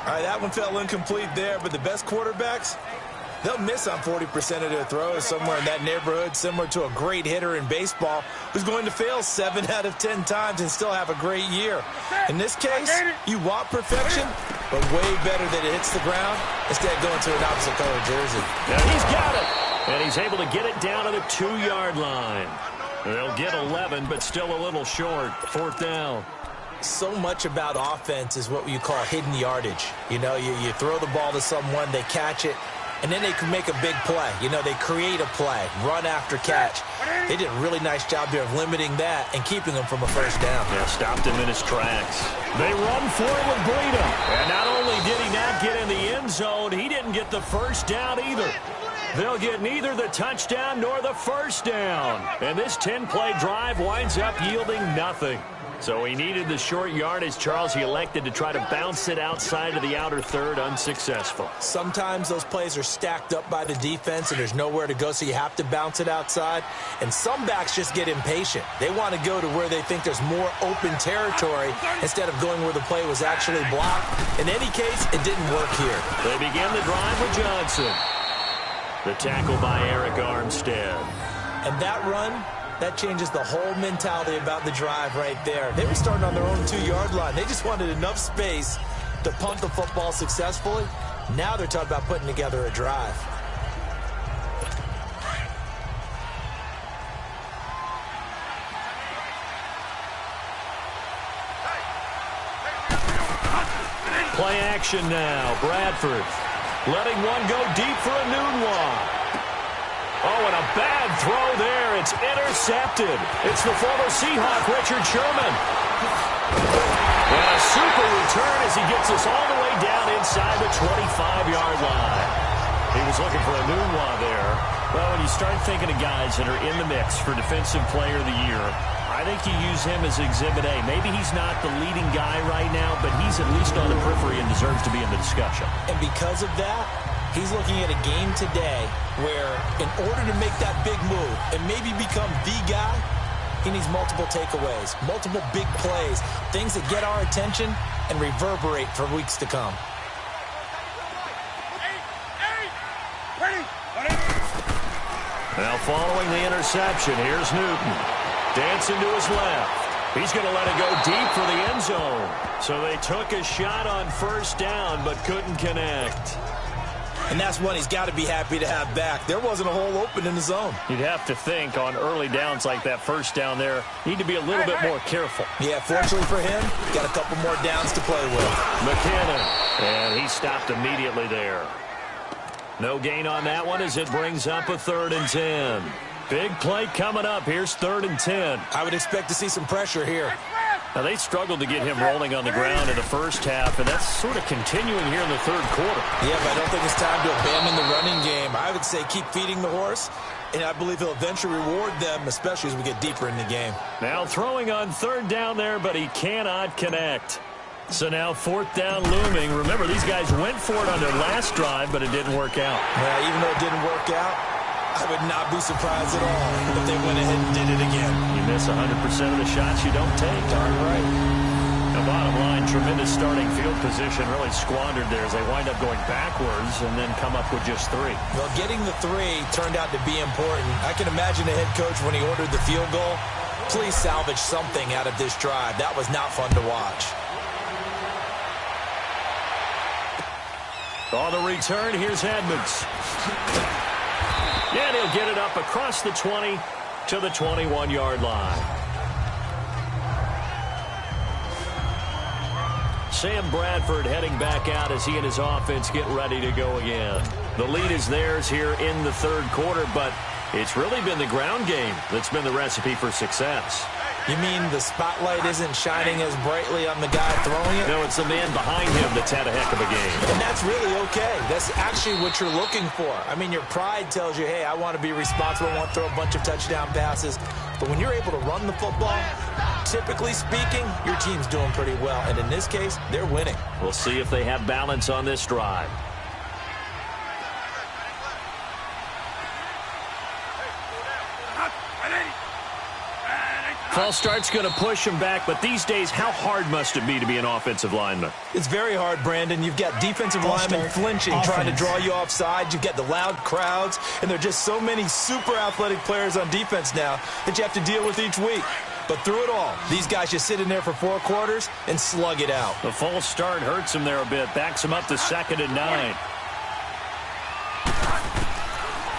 All right, that one fell incomplete there, but the best quarterbacks, they'll miss on 40% of their throws, somewhere in that neighborhood, similar to a great hitter in baseball who's going to fail 7 out of 10 times and still have a great year. In this case, you want perfection, but way better that it hits the ground instead of going to an opposite color jersey. Yeah, he's got it, and he's able to get it down to the 2-yard line. They'll get 11, but still a little short. Fourth down. So much about offense is what you call hidden yardage. You know, you throw the ball to someone, they catch it, and then they can make a big play. You know, they create a play, run after catch. They did a really nice job there of limiting that and keeping them from a first down. Yeah, stopped him in his tracks. They run for it with Breida. And not only did he not get in the end zone, he didn't get the first down either. They'll get neither the touchdown nor the first down. And this 10-play drive winds up yielding nothing. So he needed the short yardage, Charles. He elected to try to bounce it outside of the outer third, unsuccessful. Sometimes those plays are stacked up by the defense and there's nowhere to go, so you have to bounce it outside. And some backs just get impatient. They want to go to where they think there's more open territory instead of going where the play was actually blocked. In any case, it didn't work here. They begin the drive with Johnson. The tackle by Eric Armstead. And that run, that changes the whole mentality about the drive right there. They were starting on their own 2-yard line. They just wanted enough space to punt the football successfully. Now they're talking about putting together a drive. Play action now. Bradford letting one go deep for a noon walk. Oh, and a bad throw there. It's intercepted. It's the former Seahawk, Richard Sherman. And a super return as he gets us all the way down inside the 25-yard line. He was looking for a Nunwa there. Well, when you start thinking of guys that are in the mix for Defensive Player of the Year, I think you use him as Exhibit A. Maybe he's not the leading guy right now, but he's at least on the periphery and deserves to be in the discussion. And because of that, he's looking at a game today where in order to make that big move and maybe become the guy, he needs multiple takeaways, multiple big plays, things that get our attention and reverberate for weeks to come. Now following the interception, here's Newton. Dancing to his left. He's going to let it go deep for the end zone. So they took a shot on first down but couldn't connect. And that's one he's got to be happy to have back. There wasn't a hole open in the zone. You'd have to think on early downs like that first down there, need to be a little bit more careful. Yeah, fortunately for him, got a couple more downs to play with. McKinnon, and he stopped immediately there. No gain on that one as it brings up a 3rd and 10. Big play coming up. Here's 3rd and 10. I would expect to see some pressure here. Now, they struggled to get him rolling on the ground in the first half, and that's sort of continuing here in the third quarter. Yeah, but I don't think it's time to abandon the running game. I would say keep feeding the horse, and I believe he'll eventually reward them, especially as we get deeper in the game. Now throwing on 3rd down there, but he cannot connect. So now 4th down looming. Remember, these guys went for it on their last drive, but it didn't work out. Yeah, even though it didn't work out, I would not be surprised at all if they went ahead and did it again. You miss 100% of the shots you don't take. Darn right. The bottom line, tremendous starting field position, really squandered there as they wind up going backwards and then come up with just 3. Well, getting the 3 turned out to be important. I can imagine the head coach when he ordered the field goal, please salvage something out of this drive. That was not fun to watch. On the return, here's Edmonds. And he'll get it up across the 20 to the 21-yard line. Sam Bradford heading back out as he and his offense get ready to go again. The lead is theirs here in the third quarter, but it's really been the ground game that's been the recipe for success. You mean the spotlight isn't shining as brightly on the guy throwing it? No, it's the man behind him that's had a heck of a game. And that's really okay. That's actually what you're looking for. I mean, your pride tells you, hey, I want to be responsible. I want to throw a bunch of touchdown passes. But when you're able to run the football, typically speaking, your team's doing pretty well. And in this case, they're winning. We'll see if they have balance on this drive. False start's going to push him back, but these days, how hard must it be to be an offensive lineman? It's very hard, Brandon. You've got defensive linemen flinching, trying to draw you offside. You've got the loud crowds, and there are just so many super athletic players on defense now that you have to deal with each week. But through it all, these guys just sit in there for 4 quarters and slug it out. The false start hurts him there a bit, backs him up to 2nd and 9.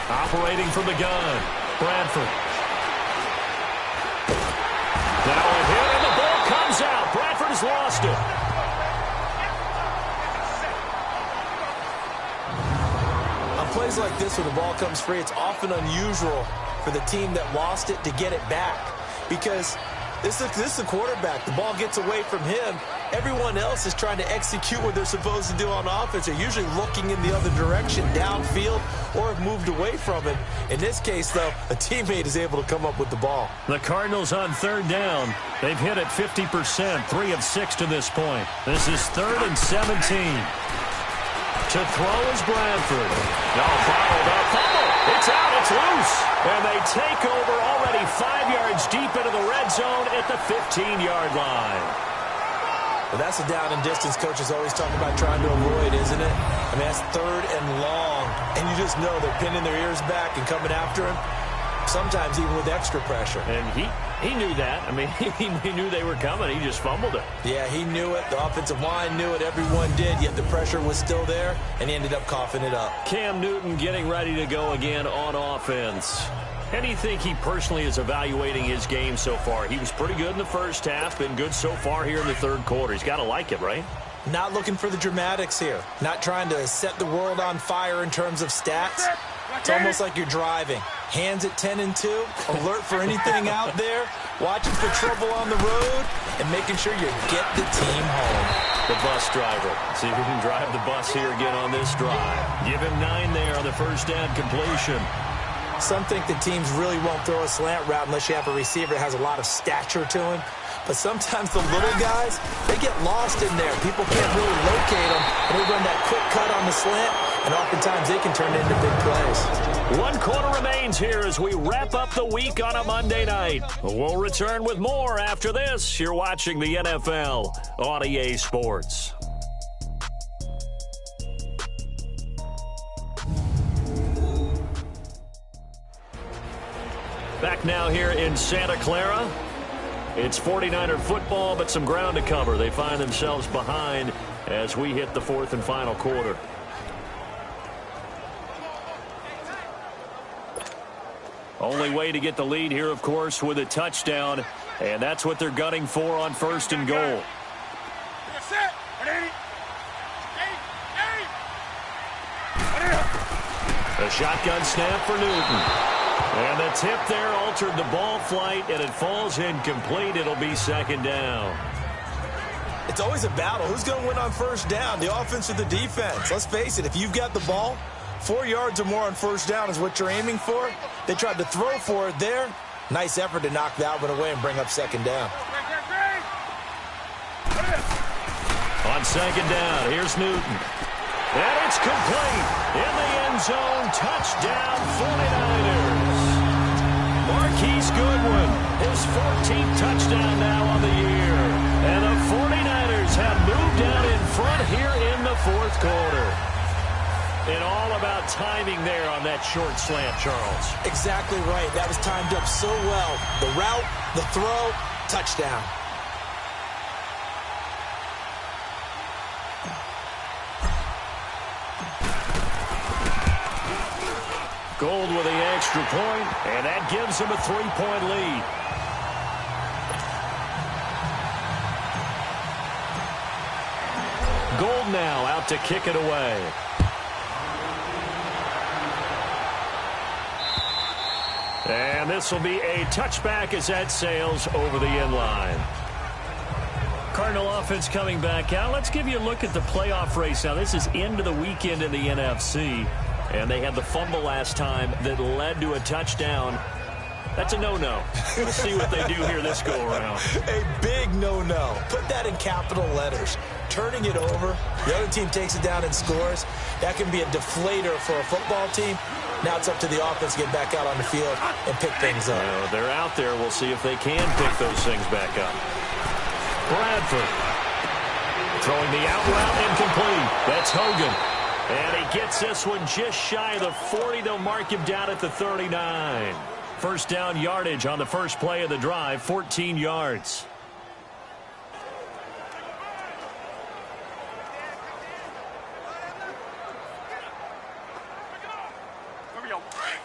Operating from the gun, Bradford. Now a hit, and the ball comes out. Bradford has lost it. On plays like this, when the ball comes free, it's often unusual for the team that lost it to get it back. Because this is the quarterback. The ball gets away from him. Everyone else is trying to execute what they're supposed to do on offense. They're usually looking in the other direction, downfield, or have moved away from it. In this case, though, a teammate is able to come up with the ball. The Cardinals on 3rd down. They've hit it 50%, 3 of 6 to this point. This is 3rd and 17. To throw is Bradford. No, fouled up. Fumble. It's out. It's loose. And they take over already 5 yards deep into the red zone at the 15-yard line. But that's a down and distance coaches always talk about trying to avoid, isn't it? I mean, that's 3rd and long. And you just know they're pinning their ears back and coming after him, sometimes even with extra pressure. And he knew that. I mean, he knew they were coming. He just fumbled it. Yeah, he knew it. The offensive line knew it. Everyone did, yet the pressure was still there, and he ended up coughing it up. Cam Newton getting ready to go again on offense. How do you think he personally is evaluating his game so far? He was pretty good in the first half, been good so far here in the 3rd quarter. He's got to like it, right? Not looking for the dramatics here. Not trying to set the world on fire in terms of stats. It's almost like you're driving. Hands at 10 and 2, alert for anything out there, watching for trouble on the road, and making sure you get the team home. The bus driver. See if he can drive the bus here again on this drive. Give him 9 there on the first down completion. Some think the teams really won't throw a slant route unless you have a receiver that has a lot of stature to him. But sometimes the little guys, they get lost in there. People can't really locate them. And they run that quick cut on the slant, and oftentimes they can turn into big plays. 1 quarter remains here as we wrap up the week on a Monday night. We'll return with more after this. You're watching the NFL on EA Sports. Back now here in Santa Clara. It's 49er football, but some ground to cover. They find themselves behind as we hit the 4th and final quarter. Only way to get the lead here, of course, with a touchdown, and that's what they're gunning for on 1st and goal. A shotgun snap for Newton. And the tip there altered the ball flight, and it falls incomplete. It'll be 2nd down. It's always a battle. Who's going to win on 1st down, the offense or the defense? Let's face it, if you've got the ball, 4 yards or more on 1st down is what you're aiming for. They tried to throw for it there. Nice effort to knock that one away and bring up 2nd down. On 2nd down, here's Newton. And it's complete. In the end zone, touchdown 49ers. Marquise Goodwin, his 14th touchdown now on the year. And the 49ers have moved out in front here in the 4th quarter. And all about timing there on that short slant, Charles. Exactly right. That was timed up so well. The route, the throw, touchdown. Gold with the extra point, and that gives him a 3-point lead. Gold now out to kick it away. And this will be a touchback as that sails over the end line. Cardinal offense coming back out. Let's give you a look at the playoff race. Now, this is into the weekend in the NFC. And they had the fumble last time that led to a touchdown. That's a no-no. We'll see what they do here this go-around. A big no-no. Put that in capital letters. Turning it over, the other team takes it down and scores. That can be a deflator for a football team. Now it's up to the offense to get back out on the field and pick things up. Well, they're out there. We'll see if they can pick those things back up. Bradford throwing the out route incomplete. That's Hogan. And he gets this one just shy of the 40. They'll mark him down at the 39. First down yardage on the first play of the drive, 14 yards.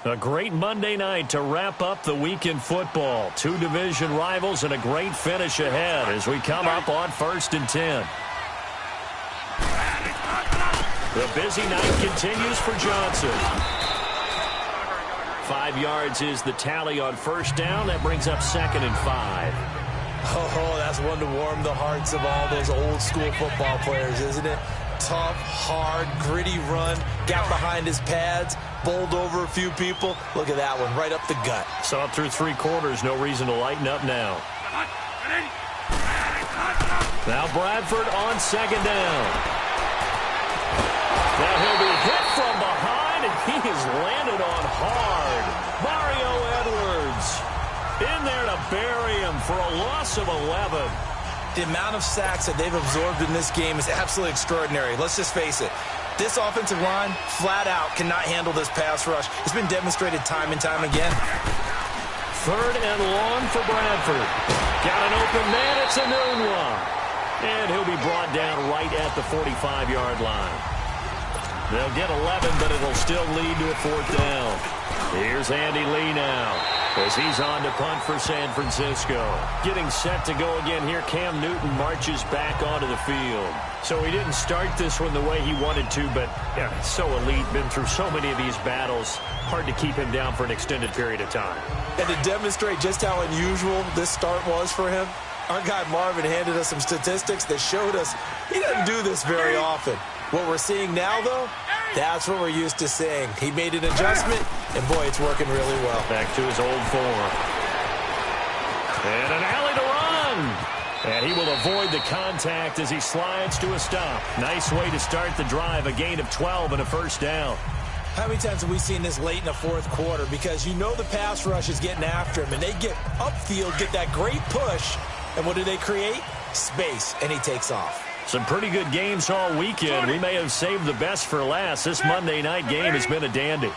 A great Monday night to wrap up the weekend football. Two division rivals and a great finish ahead as we come up on 1st and 10. The busy night continues for Johnson. 5 yards is the tally on first down. That brings up 2nd and 5. Oh, that's one to warm the hearts of all those old school football players, isn't it? Tough, hard, gritty run. Got behind his pads, bowled over a few people. Look at that one, right up the gut. Saw it through 3 quarters. No reason to lighten up now. Now Bradford on 2nd down. Now he'll be hit from behind, and he is landed on hard. Mario Edwards in there to bury him for a loss of 11. The amount of sacks that they've absorbed in this game is absolutely extraordinary. Let's just face it. This offensive line, flat out, cannot handle this pass rush. It's been demonstrated time and time again. 3rd and long for Bradford. Got an open man. It's a Nunwa. And he'll be brought down right at the 45-yard line. They'll get 11, but it'll still lead to a 4th down. Here's Andy Lee now as he's on to punt for San Francisco. Getting set to go again here. Cam Newton marches back onto the field. So he didn't start this one the way he wanted to, but yeah, so elite, been through so many of these battles. Hard to keep him down for an extended period of time. And to demonstrate just how unusual this start was for him, our guy Marvin handed us some statistics that showed us he doesn't do this very often. What we're seeing now, though, that's what we're used to seeing. He made an adjustment, and boy, it's working really well. Back to his old form. And an alley to run. And he will avoid the contact as he slides to a stop. Nice way to start the drive. A gain of 12 and a 1st down. How many times have we seen this late in the 4th quarter? Because you know the pass rush is getting after him, and they get upfield, get that great push, and what do they create? Space, and he takes off. Some pretty good games all weekend. We may have saved the best for last. This Monday night game has been a dandy.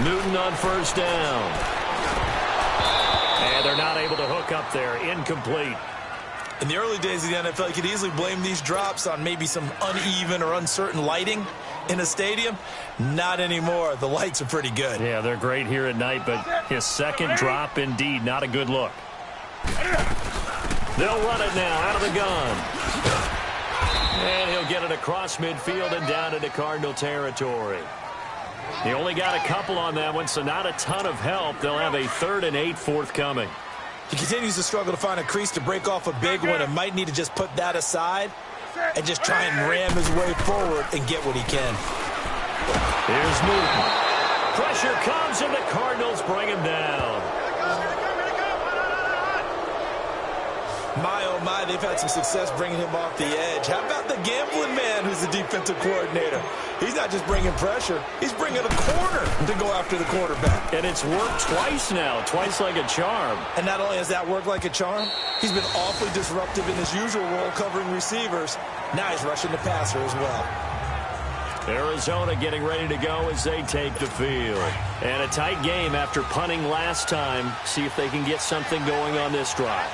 Newton on 1st down. And they're not able to hook up there. Incomplete. In the early days of the NFL, you could easily blame these drops on maybe some uneven or uncertain lighting in a stadium. Not anymore. The lights are pretty good. Yeah, they're great here at night, but his 2nd drop, indeed, not a good look. They'll run it now out of the gun. And he'll get it across midfield and down into Cardinal territory. He only got a couple on that one, so not a ton of help. They'll have a 3rd and 8 forthcoming. He continues to struggle to find a crease to break off a big one and might need to just put that aside and just try and ram his way forward and get what he can. Here's Newton. Pressure comes and the Cardinals bring him down. My, oh my, they've had some success bringing him off the edge. How about the gambling man who's the defensive coordinator? He's not just bringing pressure. He's bringing a corner to go after the quarterback. And it's worked twice now, twice like a charm. And not only has that worked like a charm, he's been awfully disruptive in his usual role covering receivers. Now he's rushing the passer as well. Arizona getting ready to go as they take the field. And a tight game after punting last time. See if they can get something going on this drive.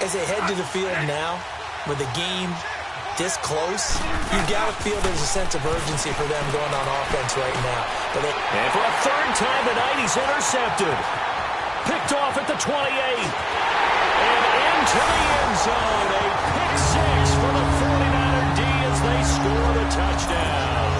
As they head to the field now, with the game this close, you got to feel there's a sense of urgency for them going on offense right now. And for a 3rd time tonight, he's intercepted. Picked off at the 28. And into the end zone. A pick 6 for the 49er D as they score the touchdown.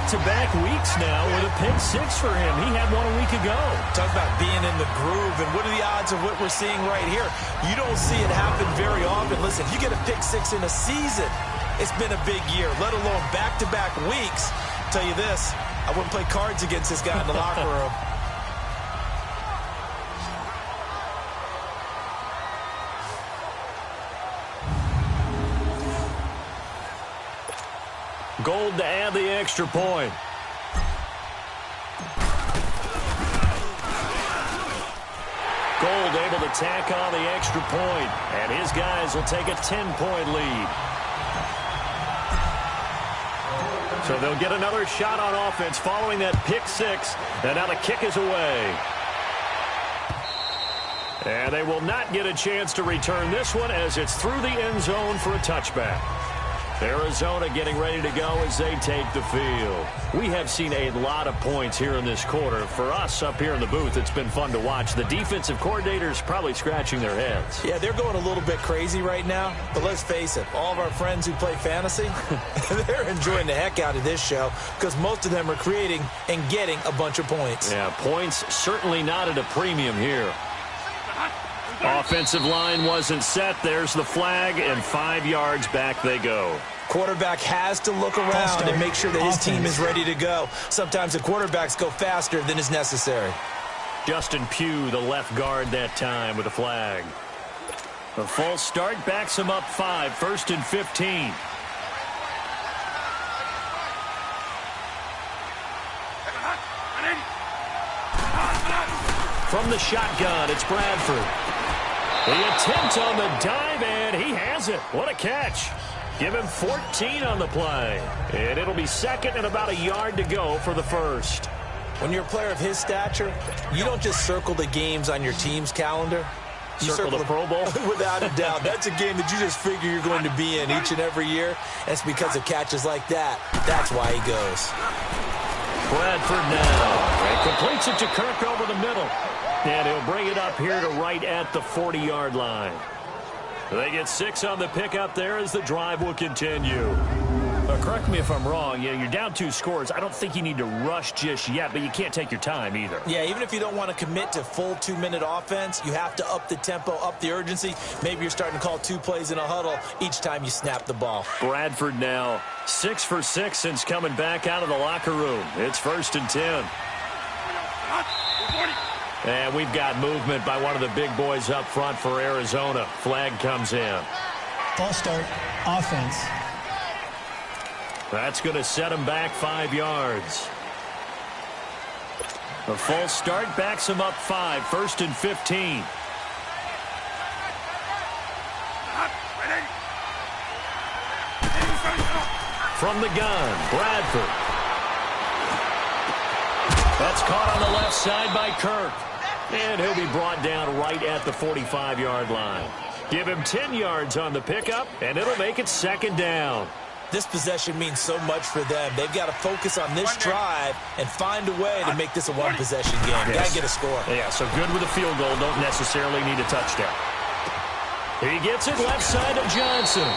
back-to-back weeks now with a pick six for him. He had one a week ago. Talk about being in the groove, and what are the odds of what we're seeing right here? You don't see it happen very often. Listen, if you get a pick six in a season, it's been a big year, let alone back-to-back weeks. I'll tell you this, I wouldn't play cards against this guy in the locker room. Gold to add the extra point. Gold able to tack on the extra point, and his guys will take a 10-point lead. So they'll get another shot on offense following that pick six, and now the kick is away. And they will not get a chance to return this one as it's through the end zone for a touchback. Arizona getting ready to go as they take the field. We have seen a lot of points here in this quarter. For us up here in the booth, it's been fun to watch. The defensive coordinators probably scratching their heads. Yeah, they're going a little bit crazy right now. But let's face it, all of our friends who play fantasy, they're enjoying the heck out of this show because most of them are creating and getting a bunch of points. Yeah, points certainly not at a premium here. Offensive line wasn't set. There's the flag, and 5 yards back they go. Quarterback has to look around and make sure that his team is ready to go. Sometimes the quarterbacks go faster than is necessary. Justin Pugh, the left guard that time with a flag. The false start backs him up 5, 1st and 15. From the shotgun, it's Bradford. The attempt on the dive, and he has it. What a catch. Give him 14 on the play. And it'll be second and about a yard to go for the first. When you're a player of his stature, you don't just circle the games on your team's calendar. You circle the Pro Bowl? Without a doubt. That's a game that you just figure you're going to be in each and every year. And it's because of catches like that. That's why he goes. Bradford now. And completes it to Kirk over the middle. And he'll bring it up here to right at the 40-yard line. They get 6 on the pickup there as the drive will continue. Correct me if I'm wrong. You're down 2 scores. I don't think you need to rush just yet, but you can't take your time either. Yeah, even if you don't want to commit to full 2-minute offense, you have to up the tempo, up the urgency. Maybe you're starting to call 2 plays in a huddle each time you snap the ball. Bradford now 6 for 6 since coming back out of the locker room. It's 1st and 10. And we've got movement by one of the big boys up front for Arizona. Flag comes in. False start, offense. That's going to set him back 5 yards. The false start backs him up 5, 1st and 15. From the gun, Bradford. That's caught on the left side by Kirk. And he'll be brought down right at the 45-yard line. Give him 10 yards on the pickup, and it'll make it 2nd down. This possession means so much for them. They've got to focus on this drive and find a way to make this a one-possession game. Yes. Got to get a score. Yeah, so good with a field goal. Don't necessarily need a touchdown. He gets it left side to Johnson.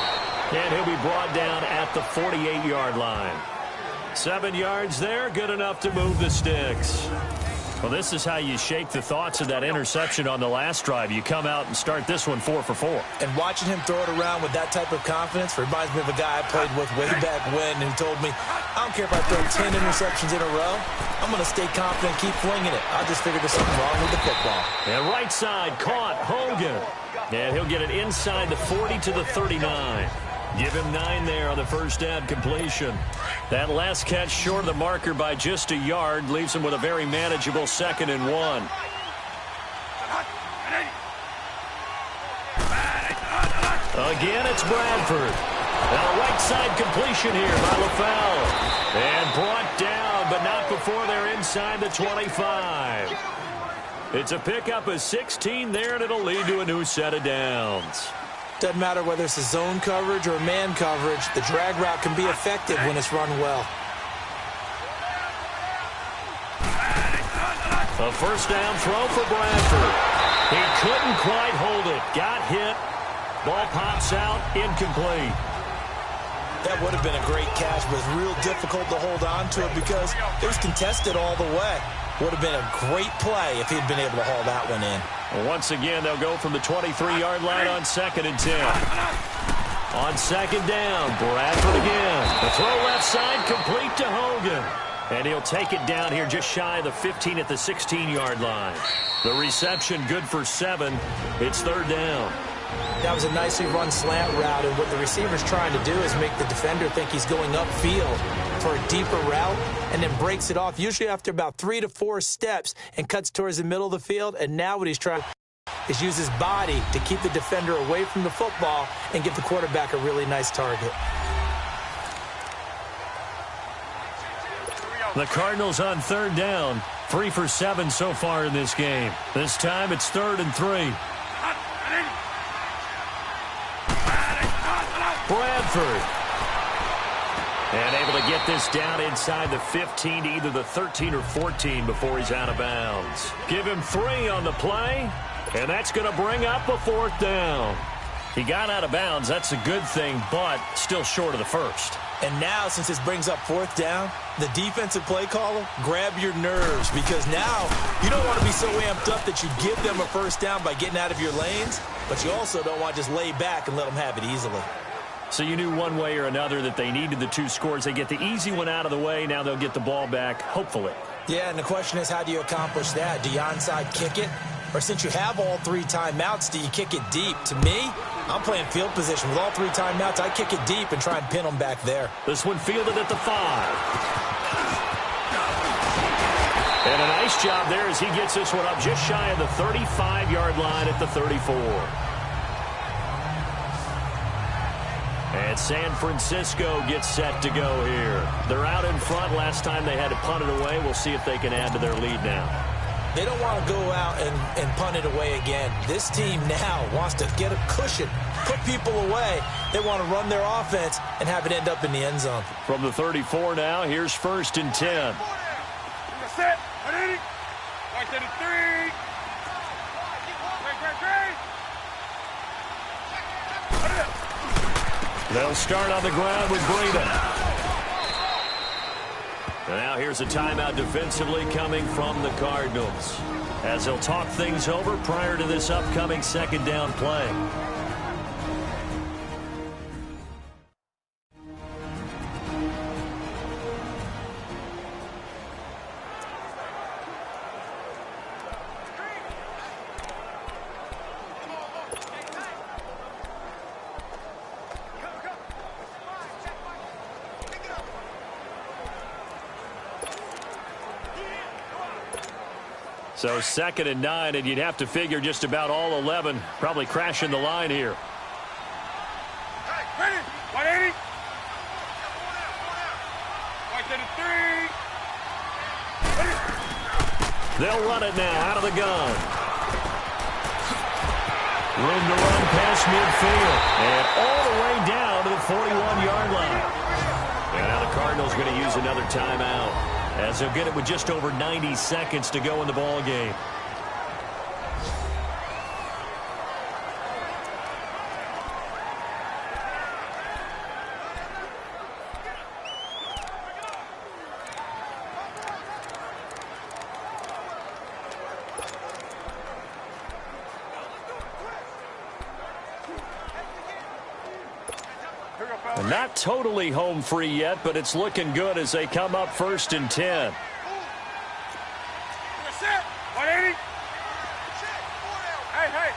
And he'll be brought down at the 48-yard line. 7 yards there, good enough to move the sticks. Well, this is how you shake the thoughts of that interception on the last drive. You come out and start this one 4 for 4. And watching him throw it around with that type of confidence reminds me of a guy I played with way back when who told me, I don't care if I throw 10 interceptions in a row. I'm going to stay confident, keep flinging it. I just figured there's something wrong with the football. And right side, caught, Hogan. And he'll get it inside the 40 to the 39. Give him 9 there on the first down completion. That last catch short of the marker by just a yard leaves him with a very manageable 2nd and 1. Again, it's Bradford. Now a right side completion here by LaFell. And brought down, but not before they're inside the 25. It's a pickup of 16 there, and it'll lead to a new set of downs. Doesn't matter whether it's a zone coverage or a man coverage, the drag route can be effective when it's run well. A first down throw for Bradford. He couldn't quite hold it. Got hit. Ball pops out, incomplete. That would have been a great catch, but it's real difficult to hold on to it because it was contested all the way. Would have been a great play if he'd been able to haul that one in. Well, once again, they'll go from the 23-yard line on 2nd and 10. On 2nd down, Bradford again. The throw left side, complete to Hogan. And he'll take it down here just shy of the 15 at the 16-yard line. The reception good for 7. It's 3rd down. That was a nicely run slant route, and what the receiver's trying to do is make the defender think he's going upfield for a deeper route and then breaks it off, usually after about 3 to 4 steps, and cuts towards the middle of the field. And now what he's trying is use his body to keep the defender away from the football and give the quarterback a really nice target. The Cardinals on 3rd down. 3 for 7 so far in this game. This time it's 3rd and 3. Bradford. And able to get this down inside the 15 to either the 13 or 14 before he's out of bounds. Give him 3 on the play, and that's going to bring up a 4th down. He got out of bounds. That's a good thing, but still short of the first. And now, since this brings up 4th down, the defensive play caller, grab your nerves, because now you don't want to be so amped up that you give them a 1st down by getting out of your lanes, but you also don't want to just lay back and let them have it easily. So you knew one way or another that they needed the 2 scores. They get the easy one out of the way. Now they'll get the ball back, hopefully. Yeah, and the question is, how do you accomplish that? Do you onside kick it? Or since you have all 3 timeouts, do you kick it deep? To me, I'm playing field position. With all 3 timeouts, I kick it deep and try and pin them back there. This one fielded at the 5. And a nice job there as he gets this one up just shy of the 35-yard line at the 34. And San Francisco gets set to go here. They're out in front. Last time they had to punt it away. We'll see if they can add to their lead now. They don't want to go out and punt it away again. This team now wants to get a cushion, put people away. They want to run their offense and have it end up in the end zone. From the 34 now, here's 1st and 10. Set. 183. They'll start on the ground with Breeden. And now here's a timeout defensively coming from the Cardinals, as they'll talk things over prior to this upcoming 2nd down play. So 2nd and 9, and you'd have to figure just about all 11 probably crashing the line here. Ready? 180. 173. They'll run it now out of the gun. Room to run past midfield. And all the way down to the 41-yard line. And now the Cardinals going to use another timeout, as they'll get it with just over 90 seconds to go in the ball game. Not totally home free yet, but it's looking good as they come up 1st and 10. 180. Hey.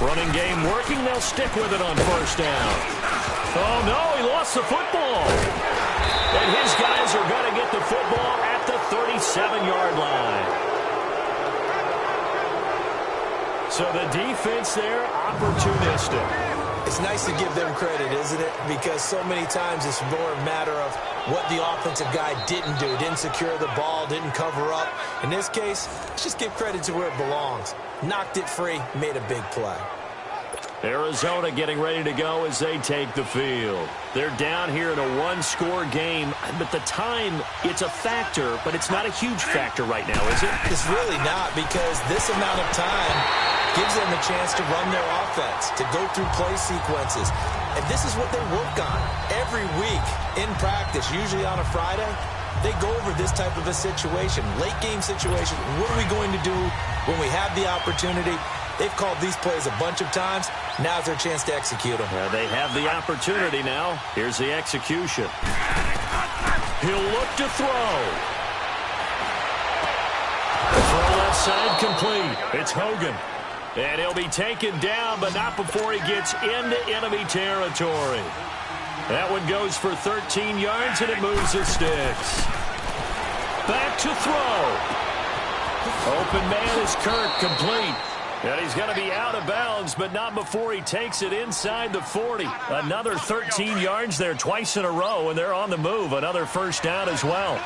Running game working. They'll stick with it on 1st down. Oh, no, he lost the football. And his guys are going to get the football at the 37-yard line. So the defense there, opportunistic. It's nice to give them credit, isn't it? Because so many times it's more a matter of what the offensive guy didn't do. Didn't secure the ball, didn't cover up. In this case, let's just give credit to where it belongs. Knocked it free, made a big play. Arizona getting ready to go as they take the field. They're down here in a 1-score game, but the time, it's a factor, but it's not a huge factor right now, is it? It's really not, because this amount of time, gives them a chance to run their offense, to go through play sequences. And this is what they work on every week in practice, usually on a Friday. They go over this type of a situation, late game situation. What are we going to do when we have the opportunity? They've called these plays a bunch of times. Now's their chance to execute them. They have the opportunity now. Here's the execution. He'll look to throw. The throw left side complete. It's Hogan. And he'll be taken down, but not before he gets into enemy territory. That one goes for 13 yards, and it moves the sticks. Back to throw. Open man is Kirk, complete. And he's going to be out of bounds, but not before he takes it inside the 40. Another 13 yards there twice in a row, and they're on the move. Another first down as well.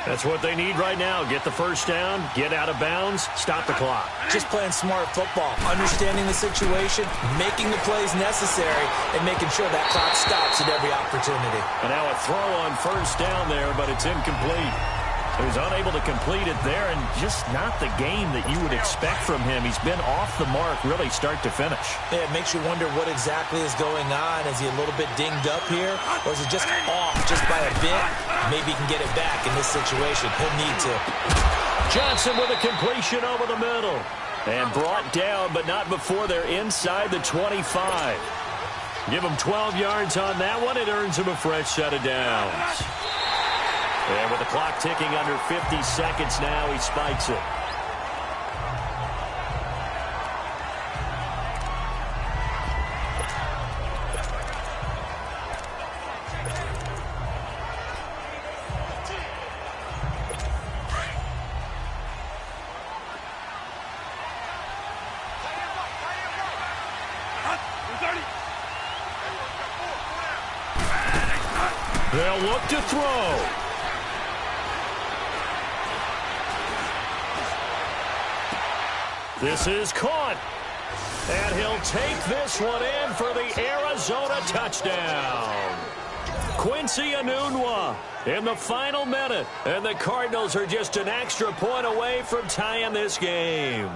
That's what they need right now. Get the first down, get out of bounds, stop the clock. Just playing smart football, understanding the situation, making the plays necessary, and making sure that clock stops at every opportunity. And now a throw on first down there, but it's incomplete. He was unable to complete it there, and just not the game that you would expect from him. He's been off the mark really start to finish. Yeah, it makes you wonder what exactly is going on. Is he a little bit dinged up here, or is it just off just by a bit? Maybe he can get it back in this situation. He'll need to. Johnson with a completion over the middle. And brought down, but not before they're inside the 25. Give him 12 yards on that one. It earns him a fresh set of downs. And with the clock ticking under 50 seconds now, he spikes it. They'll look to throw. This is caught. And he'll take this one in for the Arizona touchdown. Quincy Enunwa in the final minute. And the Cardinals are just an extra point away from tying this game.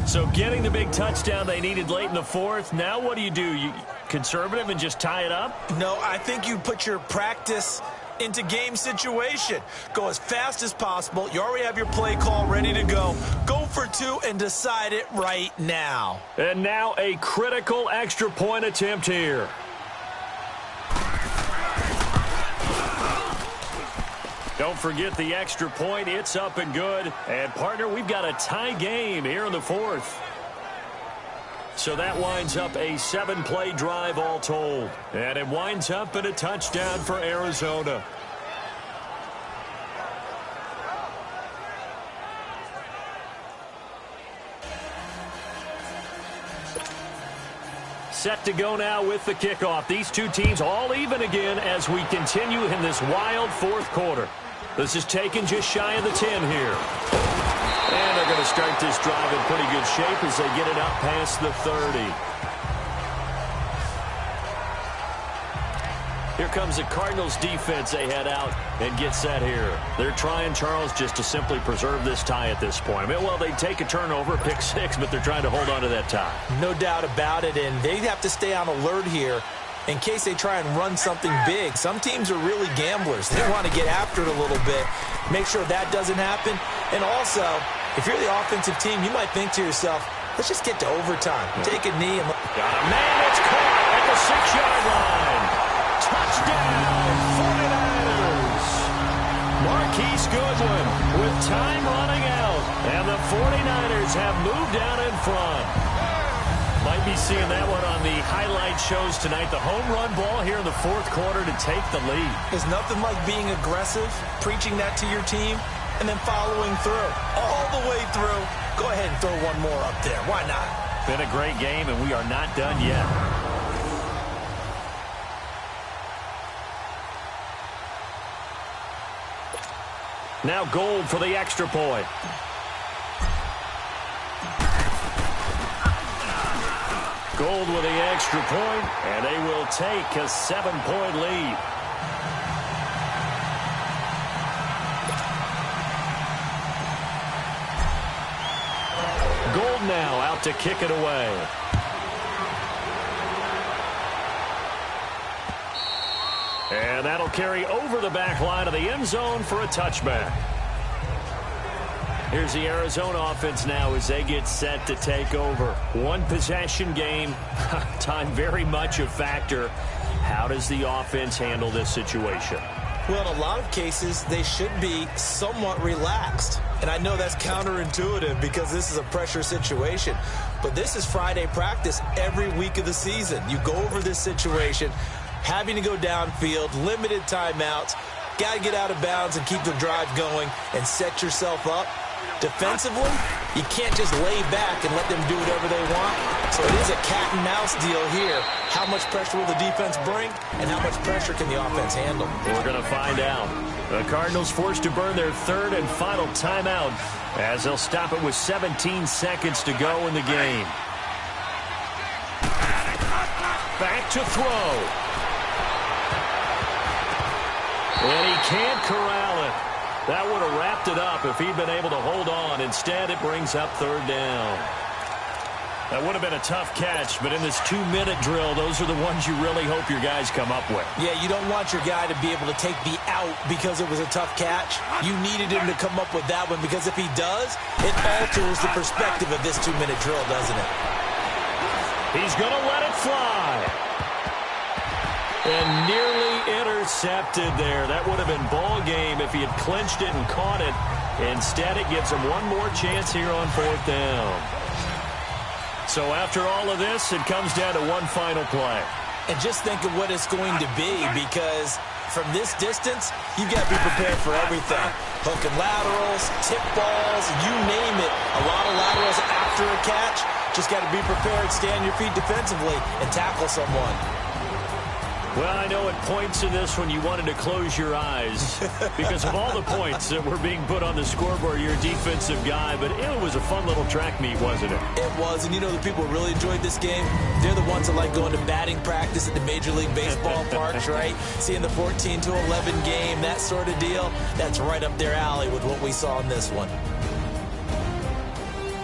So getting the big touchdown they needed late in the fourth. Now what do? You conservative and just tie it up? No, I think you put your practice into game situation. Go as fast as possible. You already have your play call ready to go. Go for two and decide it right now. And now a critical extra point attempt here. Don't forget the extra point. It's up and good. And, partner, we've got a tie game here in the fourth. So that winds up a 7-play drive all told. And it winds up in a touchdown for Arizona. Set to go now with the kickoff. These two teams all even again as we continue in this wild fourth quarter. This is taken just shy of the 10 here. And they're going to start this drive in pretty good shape as they get it up past the 30. Here comes the Cardinals defense. They head out and get set here. They're trying, Charles, just to simply preserve this tie at this point. I mean, well, they take a turnover, pick six, but they're trying to hold on to that tie. No doubt about it, and they have to stay on alert here in case they try and run something big. Some teams are really gamblers. They want to get after it a little bit, make sure that doesn't happen. And also, if you're the offensive team, you might think to yourself, let's just get to overtime. Take a knee and... Got a man that's caught at the 6-yard line. Touchdown, 49ers. Marquise Goodwin with time running out. And the 49ers have moved out in front. Might be seeing that one on the highlight shows tonight. The home run ball here in the fourth quarter to take the lead. There's nothing like being aggressive, preaching that to your team, and then following through. All the way through. Go ahead and throw one more up there. Why not? Been a great game, and we are not done yet. Now Gold for the extra point. Gold with the extra point, and they will take a 7-point lead. Gold now out out to kick it away. And that'll carry over the back line of the end zone for a touchback. Here's the Arizona offense now as they get set to take over. One possession game, time very much a factor. How does the offense handle this situation? Well, in a lot of cases, they should be somewhat relaxed. And I know that's counterintuitive because this is a pressure situation. But this is Friday practice every week of the season. You go over this situation, having to go downfield, limited timeouts, got to get out of bounds and keep the drive going and set yourself up. Defensively, you can't just lay back and let them do whatever they want. So it is a cat and mouse deal here. How much pressure will the defense bring, and how much pressure can the offense handle? We're going to find out. The Cardinals forced to burn their third and final timeout as they'll stop it with 17 seconds to go in the game. Back to throw. And he can't corral it. That would have wrapped it up if he'd been able to hold on. Instead, it brings up third down. That would have been a tough catch, but in this 2-minute drill, those are the ones you really hope your guys come up with. Yeah, you don't want your guy to be able to take the out because it was a tough catch. You needed him to come up with that one because if he does, it alters the perspective of this 2-minute drill, doesn't it? He's going to let it fly. And nearly intercepted there. That would have been ball game if he had clinched it and caught it. Instead, it gives him one more chance here on fourth down. So after all of this, it comes down to one final play. And just think of what it's going to be because from this distance, you've got to be prepared for everything. Hook and laterals, tip balls, you name it. A lot of laterals after a catch. Just got to be prepared, stand your feet defensively, and tackle someone. Well, I know at points in this one you wanted to close your eyes because of all the points that were being put on the scoreboard. You're a defensive guy, but it was a fun little track meet, wasn't it? It was, and you know the people who really enjoyed this game? They're the ones that like going to batting practice at the Major League Baseball parks, right? Seeing the 14-11 game, that sort of deal. That's right up their alley with what we saw in this one.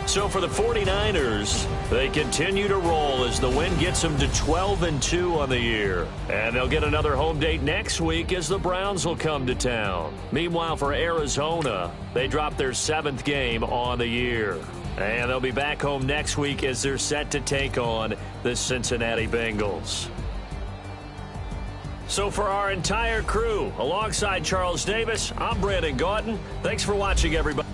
So for the 49ers, they continue to roll as the win gets them to 12-2 on the year. And they'll get another home date next week as the Browns will come to town. Meanwhile, for Arizona, they drop their 7th game on the year. And they'll be back home next week as they're set to take on the Cincinnati Bengals. So for our entire crew, alongside Charles Davis, I'm Brandon Gaudin. Thanks for watching, everybody.